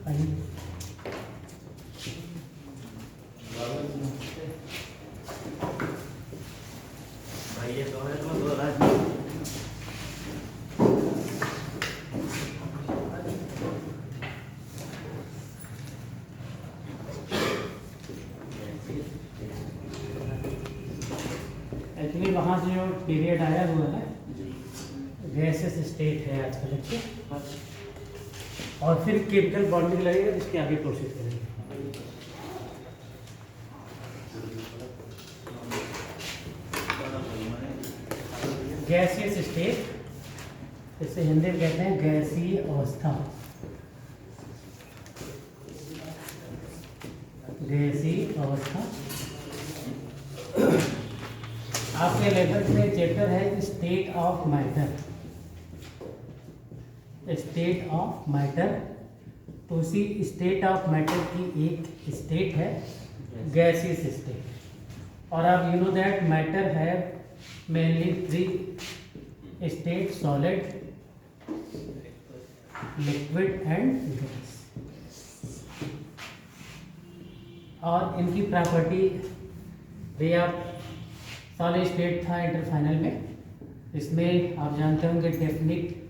Actually वहाँ से जो पीरियड आया हुआ है गैसेस स्टेट है आज का लेक्चर, और फिर केमिकल बॉन्डिंग लगेगा जिसके आगे प्रोसेस करेंगे। गैसियस स्टेट, इसे हिंदी में कहते हैं गैसीय अवस्था। गैसीय अवस्था आपके लेवल में चैप्टर है state of matter. State of matter, तो उसी स्टेट ऑफ मैटर की एक स्टेट है गैसियस स्टेट। और आप यू नो दैट मैटर है mainly 3 state: solid, liquid and gas. और इनकी प्रॉपर्टी भी आप सॉलिड स्टेट था इंटर फाइनल में, इसमें आप जानते होंगे डेफिनिट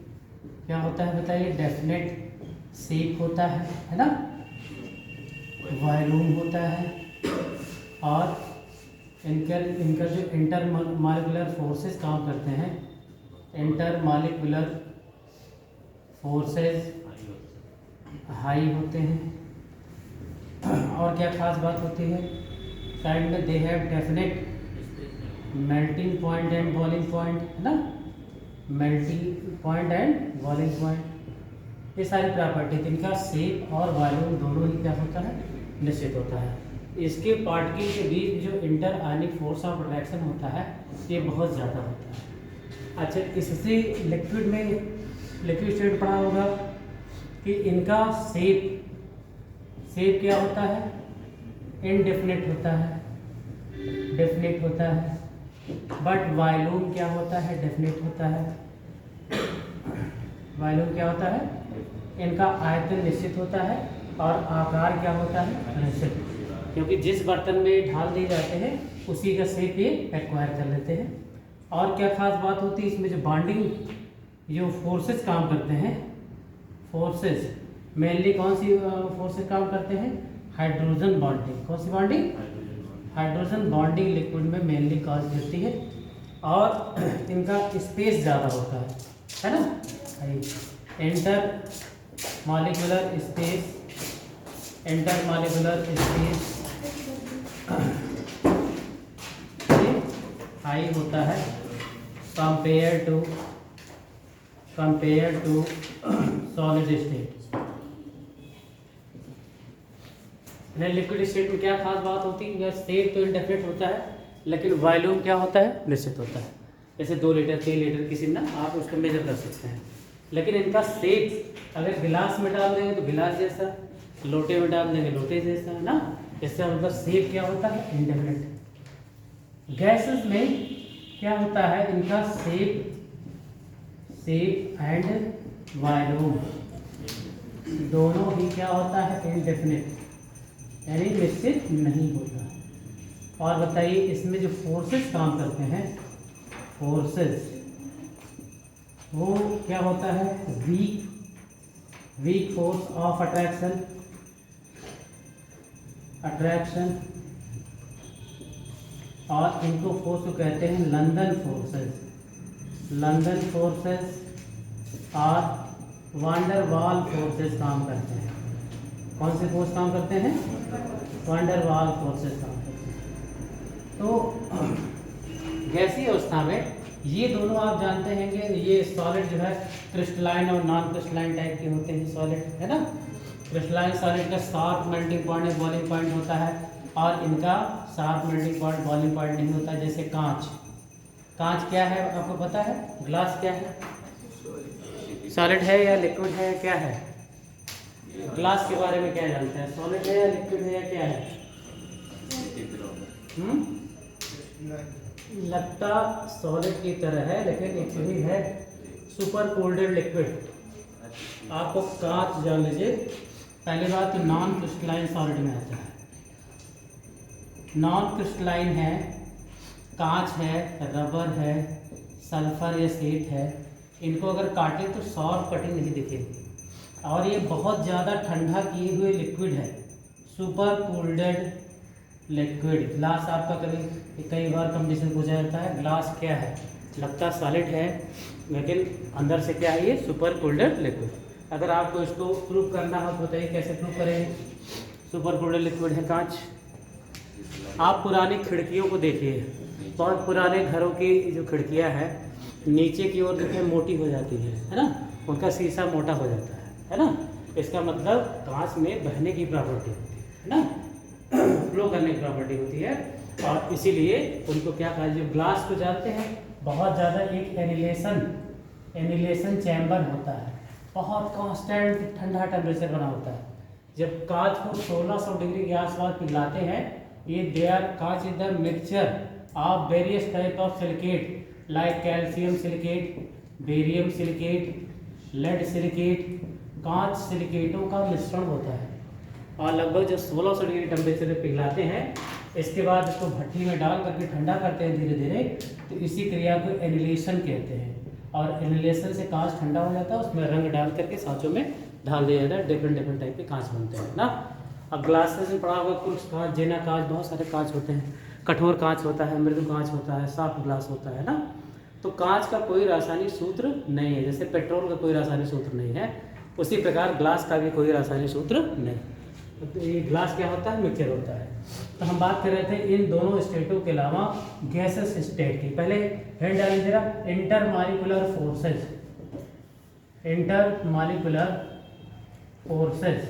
क्या होता है, बताइए। डेफिनेट शेप होता है ना, वॉल्यूम होता है, और इनका जो इंटर मॉलिक्यूलर फोर्सेस काम करते हैं, इंटर मॉलिक्यूलर फोर्सेस हाई होते हैं। और क्या खास बात होती है साइड में, they have definite melting point and boiling point, है ना, melting point and boiling point. ये सारी प्रॉपर्टी, इनका शेप और वॉल्यूम दोनों ही क्या होता है, निश्चित होता है। इसके पार्टिकल के बीच जो inter ionic force of attraction होता है ये बहुत ज़्यादा होता है। अच्छा, इससे लिक्विड में लिक्विड स्टेट पढ़ा होगा कि इनका शेप क्या होता है, इनडेफिनेट होता है, डेफिनेट होता है। बट वॉल्यूम क्या होता है, डेफिनेट होता है। वॉल्यूम क्या होता है, इनका आयतन निश्चित होता है, और आकार क्या होता है, निश्चित, क्योंकि जिस बर्तन में ढाल दिए जाते हैं उसी का शेप ये एक्वायर कर लेते हैं। और क्या खास बात होती है इसमें, जो बॉन्डिंग जो फोर्सेस काम करते हैं, फोर्सेस मेनली कौन सी फोर्सेस काम करते हैं, हाइड्रोजन बॉन्डिंग। कौन सी बॉन्डिंग, हाइड्रोजन बॉन्डिंग लिक्विड में मेनली कॉज होती है, और इनका स्पेस ज़्यादा होता है ना। Intermolecular space, intermolecular space high होता है compare to solid state. Liquid state में क्या खास बात होती है, स्टेट तो इंडेफिनिट होता है लेकिन वॉल्यूम क्या होता है, निश्चित होता है। जैसे 2 लीटर 3 लीटर किसी ना आप उसको मेजर कर सकते हैं, लेकिन इनका शेप अगर गिलास में डाल देंगे तो गिलास जैसा, लोटे में डाल देंगे लोटे जैसा, है ना। इससे उनका शेप क्या होता है, इंडेफिनिट। गैसेस में क्या होता है, इनका शेप एंड वॉल्यूम दोनों ही क्या होता है, इनडेफिनिट, यानी निश्चित नहीं होता। और बताइए इसमें जो फोर्सेस काम करते हैं, फोर्सेस वो क्या होता है, वीक फोर्स ऑफ अट्रैक्शन, और इनको फोर्स को कहते हैं लंदन फोर्सेस और वांडर वाल फोर्सेस काम करते हैं। कौन से फोर्स काम करते हैं, वांडर वाल फोर्सेस काम करते हैं। तो गैसीय अवस्था में ये दोनों आप जानते हैं कि ये सॉलिड जो है क्रिस्टलाइन और नॉन क्रिस्टलाइन टाइप के होते हैं सॉलिड, है ना। क्रिस्टलाइन सॉलिड का शार्प मेल्टिंग पॉइंट या बॉइलिंग पॉइंट होता है, और इनका sharp melting point boiling point नहीं होता। जैसे कांच क्या है आपको पता है, ग्लास क्या है, सॉलिड है या लिक्विड है, क्या है। ग्लास के बारे में क्या जानते हैं, सॉलिड है या लिक्विड है या क्या है। लगता सॉलिड की तरह है लेकिन एक्चुअली है सुपर कोल्डेड लिक्विड। आपको कांच जान लीजिए पहली बात तो नॉन क्रिस्टलाइन सॉलिड में आता है। नॉन क्रिस्टलाइन है, कांच है, रबर है, सल्फर या सेट है, इनको अगर काटें तो सॉफ्ट कटिंग नहीं दिखेगी। और ये बहुत ज़्यादा ठंडा किए हुए लिक्विड है, सुपर कूल्डेड लिक्विड। ग्लास आपका कई बार कंडीशन पूछा जाता है, ग्लास क्या है, लगता सॉलिड है लेकिन अंदर से क्या है, ये सुपर कूल्डेड लिक्विड। अगर आपको इसको प्रूव करना हो तो बताइए कैसे प्रूव करेंगे। सुपर कूल्डेड लिक्विड है कांच। आप पुरानी खिड़कियों को देखिए, बहुत पुराने घरों की जो खिड़कियां हैं नीचे की ओर देखिए मोटी हो जाती है ना, उनका शीशा मोटा हो जाता है ना। इसका मतलब कांच में बहने की प्रॉपर्टी होती है ना, फ्लो करने की प्रॉपर्टी होती है, और इसीलिए उनको क्या कहा, जो ग्लास को जानते हैं बहुत ज़्यादा एक एनिलेशन चैम्बर होता है, बहुत कांस्टेंट ठंडा टेम्परेचर बना होता है। जब कांच को 1600 डिग्री के आसपास पिघलाते हैं, ये कांच is the mixture of various type of silicate like calcium silicate, barium silicate, lead silicate, कांच सिलिकेटों का मिश्रण होता है। और लगभग जब 1600 डिग्री टेम्परेचर पे पिघलाते हैं, इसके बाद इसको भट्टी में डाल करके ठंडा करते हैं धीरे धीरे, तो इसी क्रिया को एनिलेशन कहते हैं। और एनिलेशन से कांच ठंडा हो जाता है, उसमें रंग डाल करके सांचों में ढाल दिया जाता है, डिफरेंट टाइप के कांच बनते हैं ना। अब ग्लासेस में पड़ा हुआ कुछ कांच, जेना कांच, बहुत सारे कांच होते हैं, कठोर कांच होता है, मृदु कांच होता है, सॉफ्ट ग्लास होता है ना। तो कांच का कोई रासायनिक सूत्र नहीं है, जैसे पेट्रोल का कोई रासायनिक सूत्र नहीं है, उसी प्रकार ग्लास का भी कोई रासायनिक सूत्र नहीं। तो ये ग्लास क्या होता है, मिक्सचर होता है। तो हम बात कर रहे थे इन दोनों स्टेटों के अलावा गैसेस स्टेट की। पहले हेड डालें जरा, इंटरमॉलिक्यूलर फोर्सेस, इंटरमॉलिक्यूलर फोर्सेस,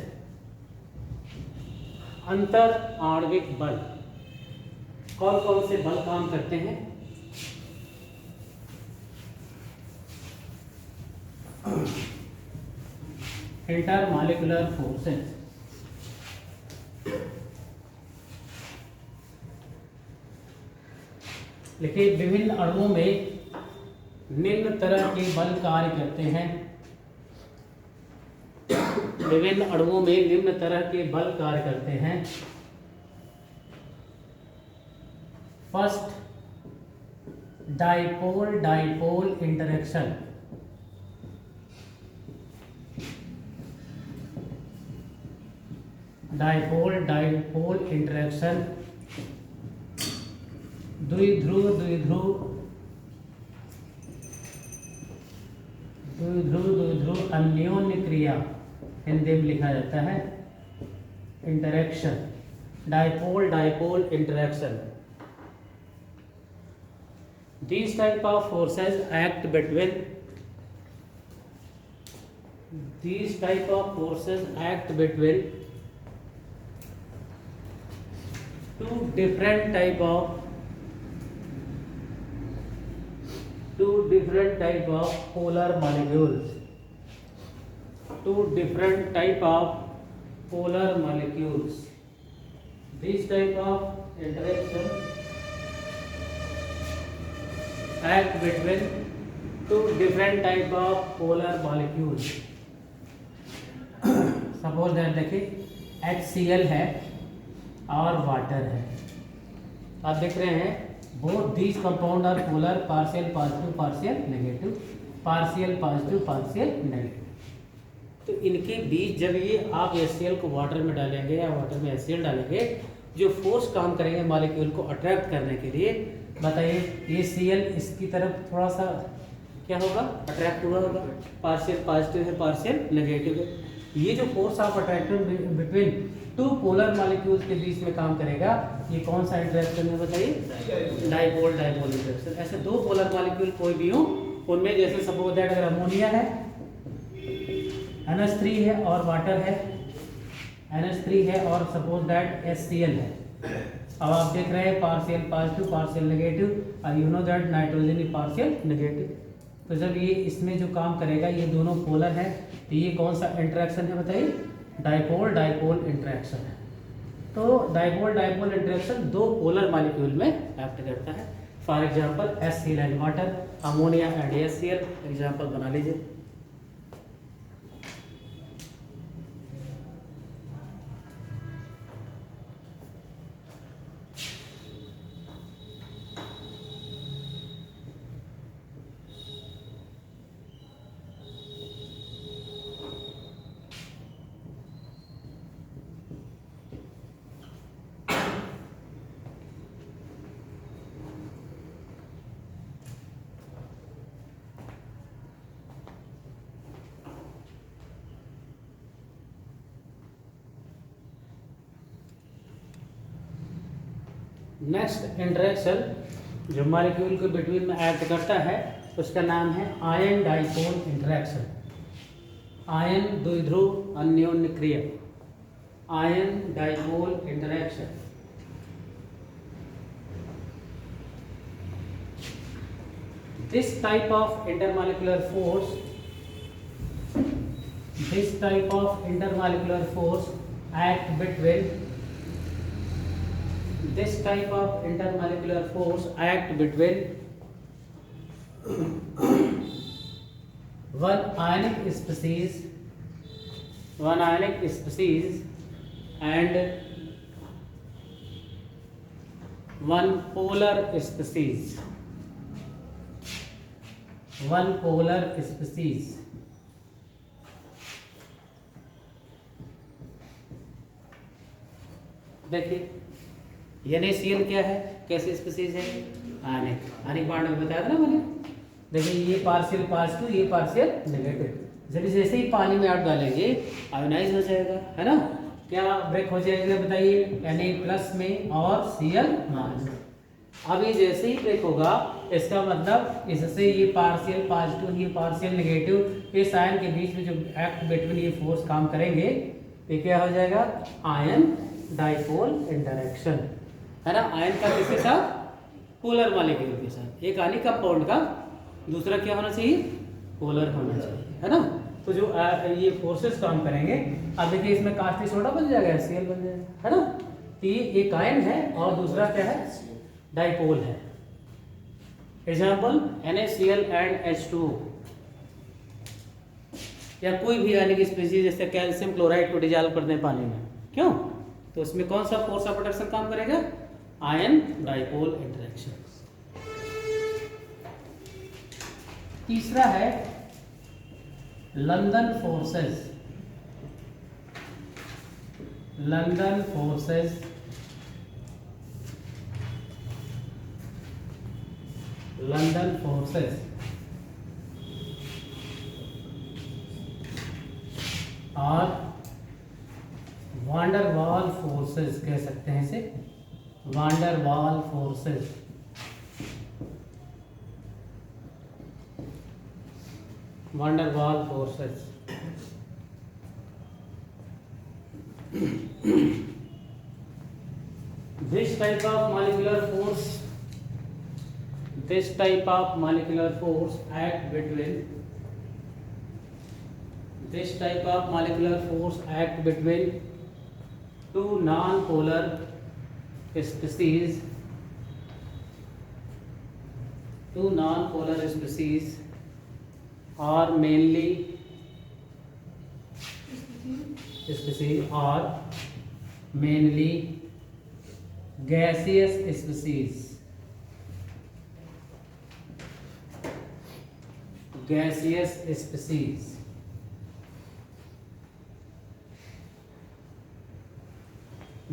अंतर आणविक बल। कौन कौन से बल काम करते हैं? Intermolecular forces. लेकिन विभिन्न अणुओं में निम्न तरह के बल कार्य करते हैं। विभिन्न अणुओं में निम्न तरह के बल कार्य करते हैं। First, dipole dipole interaction. Dipole dipole interaction, द्विध्रुव द्विध्रुव द्विध्रुव द्विध्रुव अन्योन्य क्रिया हिंदी में लिखा जाता है interaction, dipole dipole interaction. These type of forces act between two different type of polar molecules. These type of interaction act between two different type of polar molecules. Suppose that देखिए HCl है और water है। आप देख रहे हैं both these compound are polar, partial positive partial negative, partial positive partial negative. तो इनके बीच जब ये आप HCl को वाटर में डालेंगे या वाटर में HCl डालेंगे, जो फोर्स काम करेंगे मॉलिक्यूल को अट्रैक्ट करने के लिए, बताइए ये Cl इसकी तरफ थोड़ा सा क्या होगा, अट्रैक्ट हुआ होगा, पार्शियल पॉजिटिव है पार्शियल नेगेटिव है। ये जो force of attraction between two polar molecules के बीच में काम करेगा, ये कौन सा इंटरेक्शन है बताइए, डाइपोल डाइपोल इंटरेक्शन। ऐसे दो पोलर मॉलिक्यूल कोई भी हो, उनमें जैसे सपोज दैट अगर अमोनिया है, NH3 है और वाटर है, NH3 है और सपोज दैट HCl है। अब आप देख रहे हैं पार्शियल पॉजिटिव पार्शियल नेगेटिव, और you know that nitrogen is partial negative. तो जब ये इसमें जो काम करेगा, ये दोनों पोलर है, तो ये कौन सा इंटरेक्शन है बताइए, डाइपोल डाइपोल इंटरेक्शन है। तो डाइपोल डाइपोल इंटरेक्शन दो पोलर मॉलिक्यूल में एक्ट करता है। For example HCl and water, ammonia and HCl example बना लीजिए। नेक्स्ट इंटरेक्शन जो मॉलिक्यूल के बिटवीन में एक्ट करता है उसका नाम है आयन डाइपोल इंटरेक्शन। आयन द्विध्रुव अन्योन्य क्रिया, ion dipole interaction. This type of intermolecular force act between one ionic species and one polar species. देखिए NaCl क्या है, कैसे स्पीसीज है, आयनिक बॉन्ड में बताया था ना मैंने। देखिए ये पार्शियल पॉजिटिव, ये पार्शियल नेगेटिव। जब जैसे ही पानी में आप डालेंगे आयोनाइज हो जाएगा, है ना। क्या ब्रेक हो जाएगा बताइए, Na+ में और Cl-। अब ये जैसे ही ब्रेक होगा इसका मतलब इससे ये पार्शियल पॉजिटिव, ये पार्शियल नेगेटिव, इस आयन के बीच में जो एक्ट बिटवीन ये फोर्स काम करेंगे ये क्या हो जाएगा, आयन डाइपोल इंटरेक्शन, है ना। आयन का किसके साथ, पोलर मॉलिक्यूल के साथ। एक आयनिक कंपाउंड का दूसरा क्या होना चाहिए, पोलर होना चाहिए, है ना। तो जो ये फोर्सेस काम करेंगे, अब देखिए इसमें कास्टिक सोडा बन जाएगा, Cl बन जाएगा, है ना। तो ये एक आयन है और दूसरा क्या है, डाइपोल है। एग्जाम्पल NaCl एंड H2O, या कोई भी आयनिक स्पीशीज जैसे कैल्शियम क्लोराइड को डिजॉल्व करते हैं पानी में, क्यों, तो उसमें कौन सा फोर्स ऑफ अट्रैक्शन काम करेगा, आयन डाइपोल इंटरेक्शन। तीसरा है लंदन फोर्सेस। लंदन फोर्सेस और वांडरवाल फोर्सेस कह सकते हैं इसे, van der Waal forces. This type of molecular force act between two non-polar species are mainly gaseous species.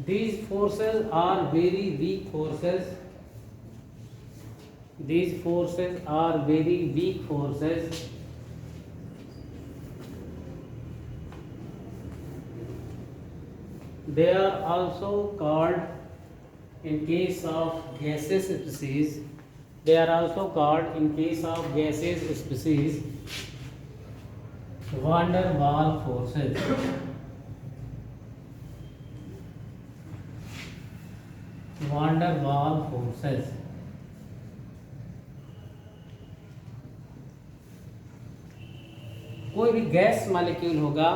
These forces are very weak forces. They are also called, in case of gaseous species, van der Waals forces. कोई भी gas molecule होगा,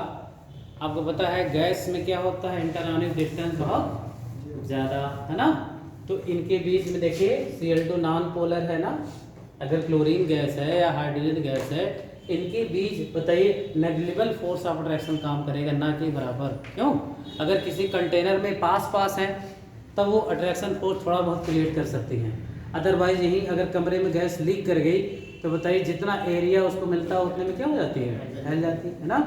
आपको पता है gas में क्या होता है, इंटरआयोनिक डिस्टेंस बहुत ज़्यादा, है ना। तो इनके बीच में देखिए Cl2 नॉन पोलर है ना, अगर क्लोरीन गैस है या हाइड्रोजन गैस है, इनके बीच बताइए नेग्लिजिबल फोर्स ऑफ अट्रैक्शन काम करेगा, ना कि बराबर। क्यों, अगर किसी कंटेनर में पास है तब वो अट्रैक्शन फोर्स थोड़ा बहुत क्रिएट कर सकती हैं, अदरवाइज यही अगर कमरे में गैस लीक कर गई तो बताइए जितना एरिया उसको मिलता है उतने में क्या हो जाती है, फैल जाती है ना।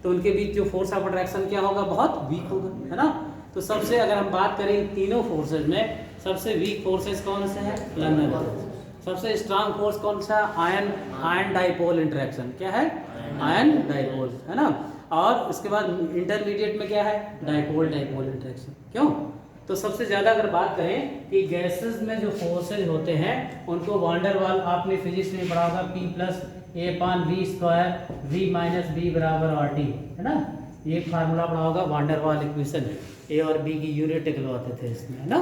तो उनके बीच जो फोर्स ऑफ अट्रैक्शन क्या होगा, बहुत वीक होगा, है ना। तो सबसे अगर हम बात करें तीनों फोर्सेज में, सबसे वीक फोर्सेज कौन से हैं, लंदन। सबसे स्ट्रांग फोर्स कौन सा, आयन डाइपोल इंटरेक्शन, क्या है, आयन डाइपोल, है ना। और उसके बाद इंटरमीडिएट में क्या है, डाइपोल इंटरेक्शन। क्यों, तो सबसे ज़्यादा अगर बात करें कि गैसेस में जो फोर्सेज होते हैं उनको वान डेर वाल, आपने फिजिक्स में पढ़ा होगा P+A/V², V-B बराबर RT, है ना। ये फार्मूला पढ़ा होगा वान डेर वाल इक्वेशन, ए और बी की यूनिट निकलवाते थे इसमें, है ना।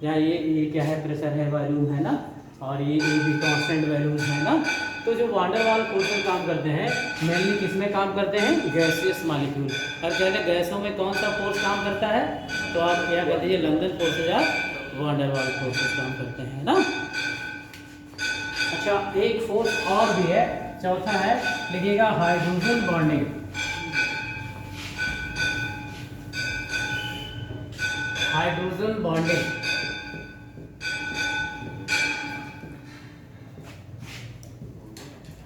यहाँ ये क्या है, प्रेशर है, वॉल्यूम है ना, और ये भी कांस्टेंट वैल्यूज है ना। तो जो वान डेर वाल फोर्सेज काम करते हैं मेनली किस में काम करते हैं, गैसियस मॉलिक्यूल। और कहते हैं गैसों में कौन सा फोर्स काम करता है, तो आप क्या कहते हैं, लंदन फोर्सेज या वान डेर वाल फोर्सेज काम करते हैं ना। अच्छा, एक फोर्स और भी है, चौथा है, लिखिएगा hydrogen bonding. Hydrogen bonding,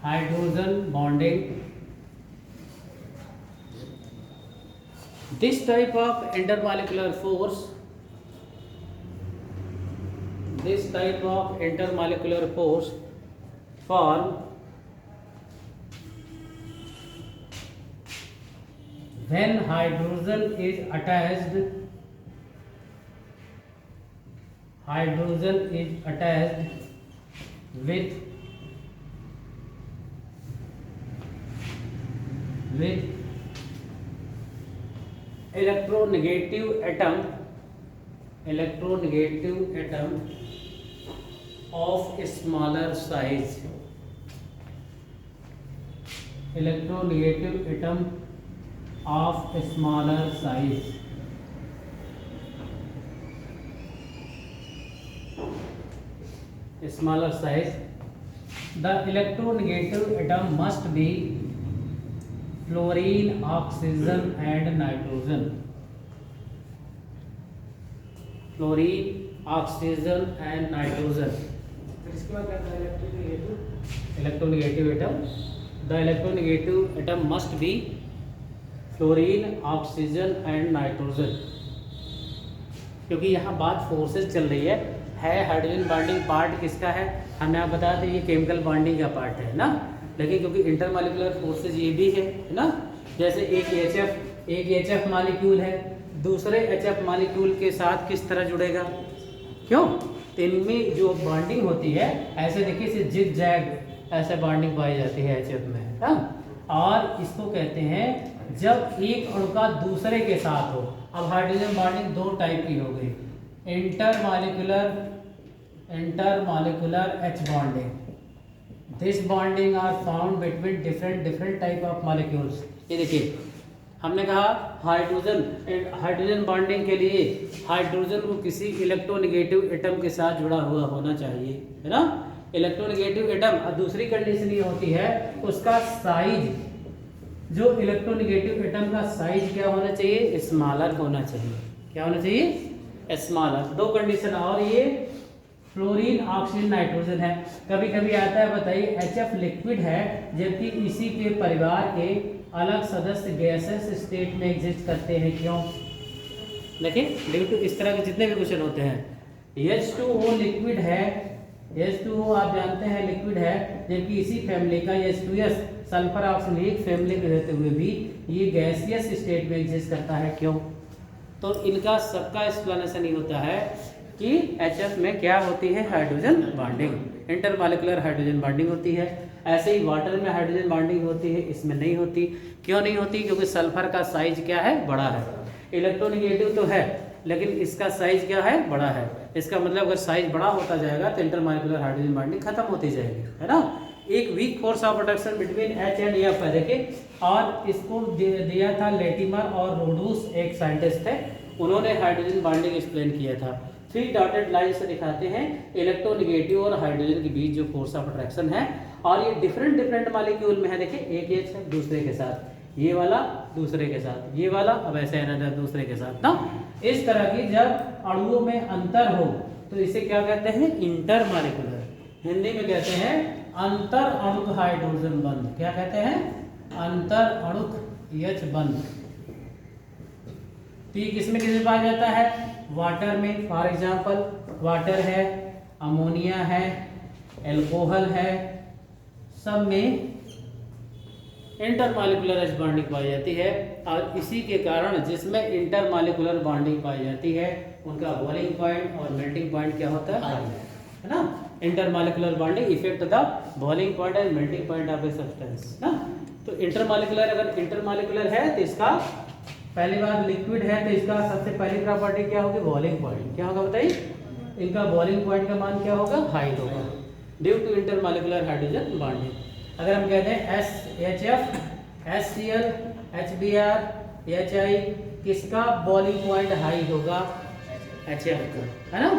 hydrogen bonding, this type of intermolecular force, this type of intermolecular force form when hydrogen is attached, hydrogen is attached with electronegative atom, electronegative atom of smaller size, electronegative atom of smaller size, smaller size, the electronegative atom must be fluorine, oxygen and nitrogen, fluorine, oxygen and nitrogen. फिर इसके बाद क्या है, electronegative atom, the electronegative atom must be fluorine, oxygen and nitrogen. क्योंकि यहाँ बात forces चल रही है हाइड्रोजन बॉन्डिंग पार्ट किसका है, हमने आप बताया था ये केमिकल बॉन्डिंग का पार्ट है ना। लेकिन क्योंकि इंटरमॉलिक्यूलर फोर्सेज ये भी है ना, जैसे एक HF मॉलिक्यूल है, दूसरे HF मॉलिक्यूल के साथ किस तरह जुड़ेगा, क्यों, तो इनमें जो बॉन्डिंग होती है ऐसे देखिए इसे जिग जैग ऐसे बॉन्डिंग पाई जाती है HF में ना। और इसको कहते हैं जब एक अणु का दूसरे के साथ हो। अब हाइड्रोजन बॉन्डिंग दो टाइप की हो गई, intermolecular H bonding. This bonding are found between different type of molecules। ये देखिए हमने कहा हाइड्रोजन बॉन्डिंग के लिए हाइड्रोजन को किसी इलेक्ट्रोनेगेटिव एटम के साथ जुड़ा हुआ होना चाहिए, है ना, इलेक्ट्रोनेगेटिव एटम। और दूसरी कंडीशन ये होती है उसका साइज, जो इलेक्ट्रोनेगेटिव एटम का साइज क्या होना चाहिए, स्मॉलर होना चाहिए। क्या होना चाहिए, स्मॉलर। दो कंडीशन। और ये फ्लोरीन, ऑक्सीजन, नाइट्रोजन है। कभी कभी आता है बताइए HF लिक्विड है जबकि इसी के परिवार के अलग सदस्य गैसेस स्टेट में एग्जिस्ट करते हैं, क्यों, देखिए ड्यू टू इस तरह के जितने भी क्वेश्चन होते हैं। H2O लिक्विड है, H2O आप जानते हैं लिक्विड है, जबकि इसी फैमिली का H2S सल्फर ऑक्सीजन एक फैमिली के रहते हुए भी ये गैसियस स्टेट में एग्जिस्ट करता है, क्यों। तो इनका सबका एक्सप्लेनेशन ही होता है कि HF में क्या होती है, hydrogen bonding, intermolecular hydrogen bonding होती है। ऐसे ही वाटर में हाइड्रोजन बॉन्डिंग होती है, इसमें नहीं होती। क्यों नहीं होती, क्योंकि सल्फर का साइज क्या है, बड़ा है। इलेक्ट्रोनेगेटिव तो है लेकिन इसका साइज क्या है, बड़ा है। इसका मतलब अगर साइज बड़ा होता जाएगा तो इंटरमॉलिक्यूलर हाइड्रोजन बॉन्डिंग खत्म होती जाएगी, है ना। एक weak force of attraction between H and F है, देखिए। और इसको दिया था लेटिमर और रोडूस, एक साइंटिस्ट थे, उन्होंने हाइड्रोजन बॉन्डिंग एक्सप्लेन किया था। 3 डॉटेड लाइन से दिखाते हैं इलेक्ट्रोनेगेटिव और हाइड्रोजन के बीच जो फोर्स ऑफ अट्रैक्शन है। और ये डिफरेंट मॉलिक्यूल में है, देखिए एक H है दूसरे के साथ, ये वाला दूसरे के साथ, ये वाला अब ऐसे है दूसरे के साथ ना। इस तरह की जब अणुओं में अंतर हो तो इसे क्या कहते हैं, इंटरमॉलिक्यूलर। हिंदी में कहते हैं अंतर अणुक हाइड्रोजन बंध। क्या कहते हैं, अंतर अणुक H बंध। तो ये किसमें पाया जाता है, वाटर में। फॉर एग्जांपल वाटर है, अमोनिया है, एल्कोहल है, सब में इंटरमॉलिक्यूलर H बॉन्डिंग पाई जाती है। और इसी के कारण जिसमें इंटरमॉलिक्यूलर बॉन्डिंग पाई जाती है उनका बॉइलिंग पॉइंट और मेल्टिंग पॉइंट क्या होता है ना। Intermolecular bonding effect the boiling point and melting point of a substance ना। तो इंटरमॉलिक्यूलर, अगर इंटरमॉलिक्यूलर है तो इसका पहली बार लिक्विड है तो इसका सबसे पहली प्रॉपर्टी क्या होगी, बॉइलिंग पॉइंट। क्या होगा बताइए, इनका बॉइलिंग पॉइंट का मान क्या होगा, हाई होगा due to intermolecular hydrogen bonding. अगर हम कहते हैं SHF, HCl, HBr, HI, किसका बॉइलिंग पॉइंट हाई होगा, HF का, है ना।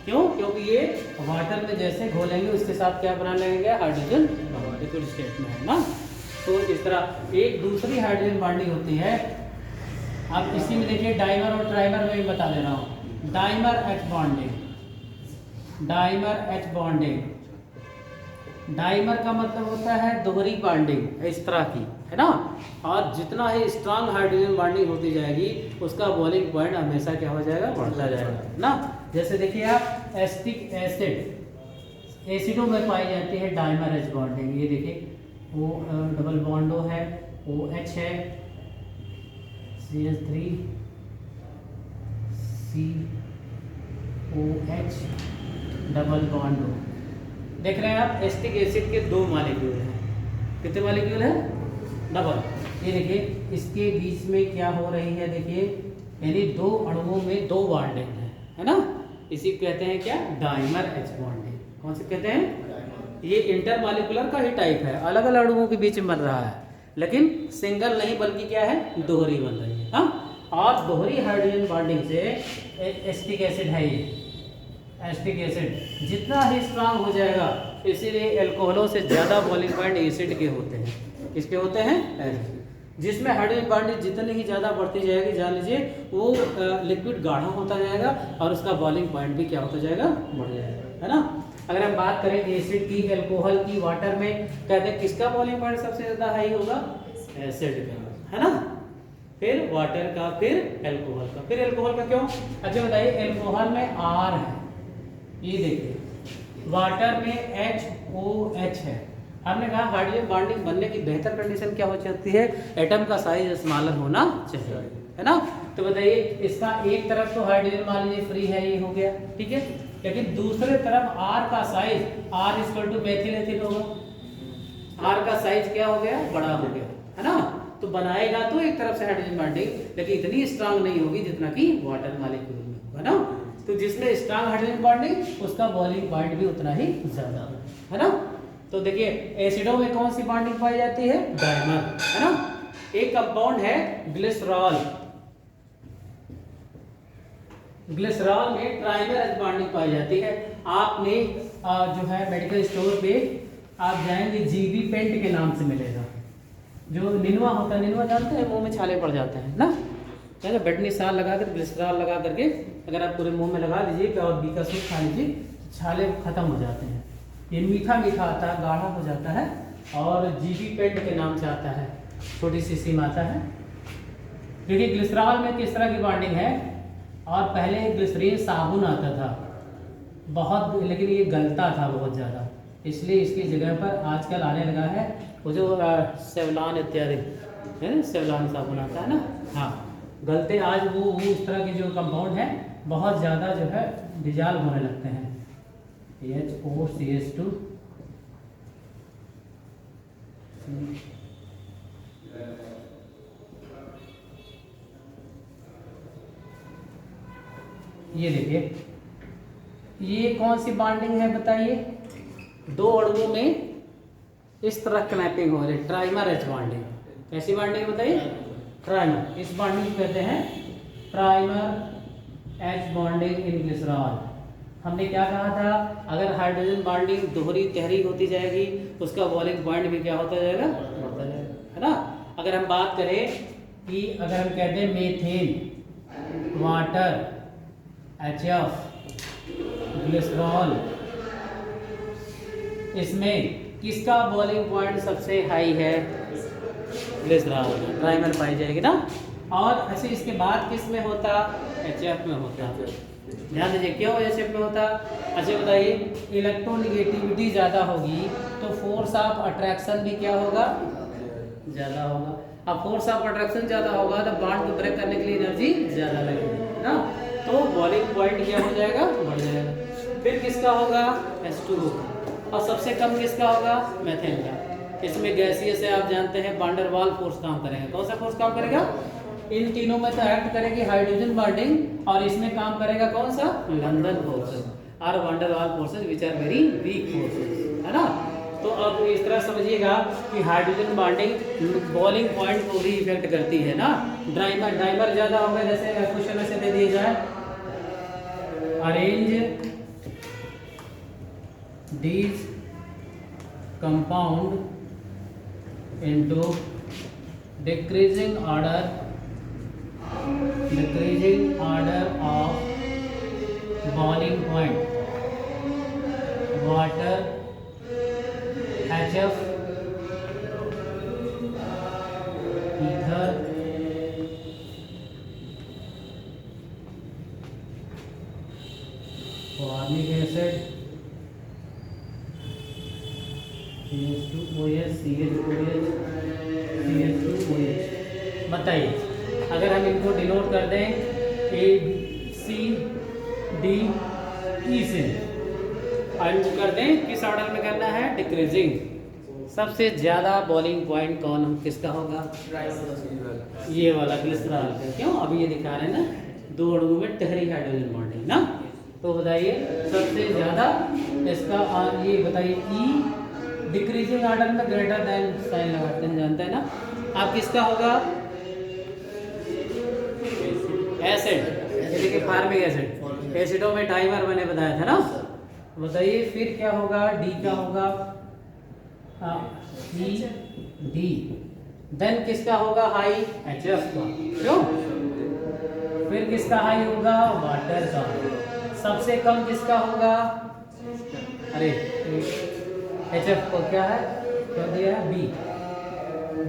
क्यों, क्योंकि ये वाटर में जैसे घोलेंगे उसके साथ क्या बना लेंगे, हाइड्रोजन लिक्विड स्टेट में, है ना। तो इस तरह एक दूसरी हाइड्रोजन बॉन्डिंग होती है। अब इसी में देखिए डाइमर और ट्राइमर में भी बता दे रहा हूँ। Dimer H bonding, dimer H bonding, dimer का मतलब होता है दोहरी बॉन्डिंग इस तरह की, है ना। और जितना ही स्ट्रांग हाइड्रोजन बॉन्डिंग होती जाएगी उसका बॉइलिंग पॉइंट हमेशा क्या हो जाएगा, बढ़ता जाएगा ना। जैसे देखिए आप एसिटिक एसिड, एसिडों में पाई जाती है डाइमर H बॉन्डिंग। ये देखिए O डबल बॉन्ड O है, OH है, CH3 COH double bond O। देख रहे हैं आप एसिटिक एसिड के दो मॉलिक्यूल हैं, कितने मॉलिक्यूल हैं, डबल। ये देखिए इसके बीच में क्या हो रही है, देखिए यानी दो अणुओं में दो बॉन्डिंग है ना। इसी कहते हैं क्या, डाइमर H बॉन्डिंग। कौन से कहते हैं, ये इंटरमॉलिक्यूलर का ही टाइप है, अलग अलग अणुओं के बीच में बन रहा है, लेकिन सिंगल नहीं बल्कि क्या है, दोहरी बन रही है। हाँ, और दोहरी हाइड्रोजन बॉन्डिंग से एसिटिक एसिड है ये, एसिटिक एसिड जितना ही स्ट्रांग हो जाएगा, इसीलिए अल्कोहलों से ज़्यादा बॉइलिंग पॉइंट एसिड के होते हैं। किसके होते हैं, जिसमें हाइड्रोजन बॉन्डिंग जितनी ही ज़्यादा बढ़ती जाएगी, जान लीजिए वो लिक्विड गाढ़ा होता जाएगा और उसका बॉइलिंग पॉइंट भी क्या होता जाएगा, बढ़ जाएगा, है ना। अगर हम बात करें एसिड की, अल्कोहल की, वाटर में, कहते हैं किसका बॉइलिंग पॉइंट सबसे ज़्यादा हाई होगा, एसिड का, है ना। फिर वाटर का, फिर अल्कोहल का, फिर अल्कोहल का क्यों, अच्छा बताइए। अल्कोहल में R है, ये देखिए, वाटर में HOH है। हमने कहा हाइड्रोजन बॉन्डिंग बनने की बेहतर कंडीशन क्या हो सकती है, एटम का साइज स्मॉलर होना चाहिए, है ना। तो बताइए इसका एक तरफ तो हाइड्रोजन मान लीजिए फ्री है, ये हो गया, ठीक है, लेकिन दूसरे तरफ R का size, R equal to methyl ethyl होगा, R का साइज क्या हो गया, बड़ा हो गया, है ना। तो बनाएगा तो एक तरफ से हाइड्रोजन बॉन्डिंग, लेकिन इतनी स्ट्रांग नहीं होगी जितना कि वाटर मॉलिक्यूल में, है ना। तो जिसमें स्ट्रांग हाइड्रोजन बॉन्डिंग उसका बॉइलिंग पॉइंट भी उतना ही ज्यादा है ना। तो देखिए एसिडों में कौन सी बॉन्डिंग पाई जाती है, डाइमर, है ना। एक कंपाउंड है ग्लिसरॉल, ग्लिसरॉल में ट्राइमर H बॉन्डिंग पाई जाती है। आपने जो है मेडिकल स्टोर पे आप जाएंगे, जीबी पेंट के नाम से मिलेगा। जो निनवा होता है, निनवा जानते हैं, मुंह में छाले पड़ जाते हैं ना, है ना। बेटनी साल लगा कर, ग्लिसरॉल लगा करके अगर आप पूरे मुंह में लगा लीजिए और बीका सूप खा लीजिए, छाले खत्म हो जाते हैं। ये मीठा मीठा आता है, गाढ़ा हो जाता है और जीबी पेंट के नाम से आता है, छोटी सी सीम आता है। क्योंकि ग्लिसरॉल में किस तरह की बॉन्डिंग है, और पहले ग्लिसरीन साबुन आता था बहुत, लेकिन ये गलता था बहुत ज़्यादा, इसलिए इसकी जगह पर आजकल आने लगा है वो जो सेवलान इत्यादि है ना, सेवलान साबुन आता है ना। हाँ, गलते आज वो इस तरह के जो कंपाउंड हैं बहुत ज़्यादा जो है डिजॉल्व होने लगते हैं। HOCH2 ये देखिए, ये कौन सी बॉन्डिंग है बताइए, दो अणुओं में इस तरह कनेक्टिंग हो रही है, ट्राइमर H बॉन्डिंग। कैसी बॉन्डिंग बताइए, ट्राइमर। इस बॉन्डिंग को कहते हैं trimer H bonding in glycerol. हमने क्या कहा था, अगर हाइड्रोजन बॉन्डिंग दोहरी तहरी होती जाएगी उसका बॉइलिंग पॉइंट भी क्या होता जाएगा, बढ़ता जाएगा, है ना। अगर हम बात करें कि अगर हम कहते हैं मीथेन, वाटर, HF, ग्लिसरॉल, इसमें किसका बॉइलिंग पॉइंट सबसे हाई है, ग्लिसरॉल, ट्राइमर पाई जाएगी ना। और ऐसे इसके बाद किस में होता, HF में होता। ध्यान दीजिए क्यों HF में होता। अच्छा बताइए, इलेक्ट्रोनिगेटिविटी ज़्यादा होगी तो फोर्स ऑफ अट्रैक्शन भी क्या होगा, ज़्यादा होगा। अब फोर्स ऑफ अट्रैक्शन ज़्यादा होगा तो बॉन्ड को ब्रेक करने के लिए एनर्जी ज़्यादा लगेगी ना, तो बॉइलिंग पॉइंट क्या हो जाएगा, बढ़ जाएगा। फिर किसका होगा, H2O, और सबसे कम किसका होगा, मीथेन का। इसमें गैसीय से आप जानते हैं वान डेर वाल फोर्स काम करेगा। कौन सा फोर्स काम करेगा, इन तीनों में तो एक्ट करेगी हाइड्रोजन बॉन्डिंग, और इसमें काम करेगा कौन सा, लंदन फोर्सेस और van der Waals forces which are very weak forces, है ना। तो अब इस तरह समझिएगा कि हाइड्रोजन बॉन्डिंग बॉइलिंग पॉइंट को भी इफेक्ट करती है ना। डाइमर ज़्यादा होगा, जैसे क्वेश्चन ऐसे दे दिया जाए, arrange these compound into decreasing order of boiling point, water, HF, ether, formic acid, CH2OH, CH2OH, CH2OH। बताइए अगर हम इनको डिनोट कर दें ABCDE से, और इनको कर दें किस ऑर्डर में करना है, डिक्रीजिंग। सबसे ज़्यादा बॉइलिंग पॉइंट कौन किसका होगा, ये वाला ग्लिसरॉल का। क्यों, अभी ये दिखा रहे हैं ना, दो अणुओं में टहरी हाइड्रोजन बॉन्डिंग ना। तो बताइए सबसे ज़्यादा इसका, ये बताइए E डिक्रीजिंग ऑर्डर में ग्रेटर देन साइन लगाते हैं, जानते हैं ना आप, किसका होगा, एसिड, जैसे कि फार्मिक एसिड। एसिडों में टाइमर मैंने बताया था ना। बताइए फिर क्या होगा, डी का होगा, डी। देन किसका होगा हाई, HF का। क्यों, फिर किसका हाई होगा, वाटर का। सबसे कम किसका होगा, अरे HF को क्या है, क्या दिया है,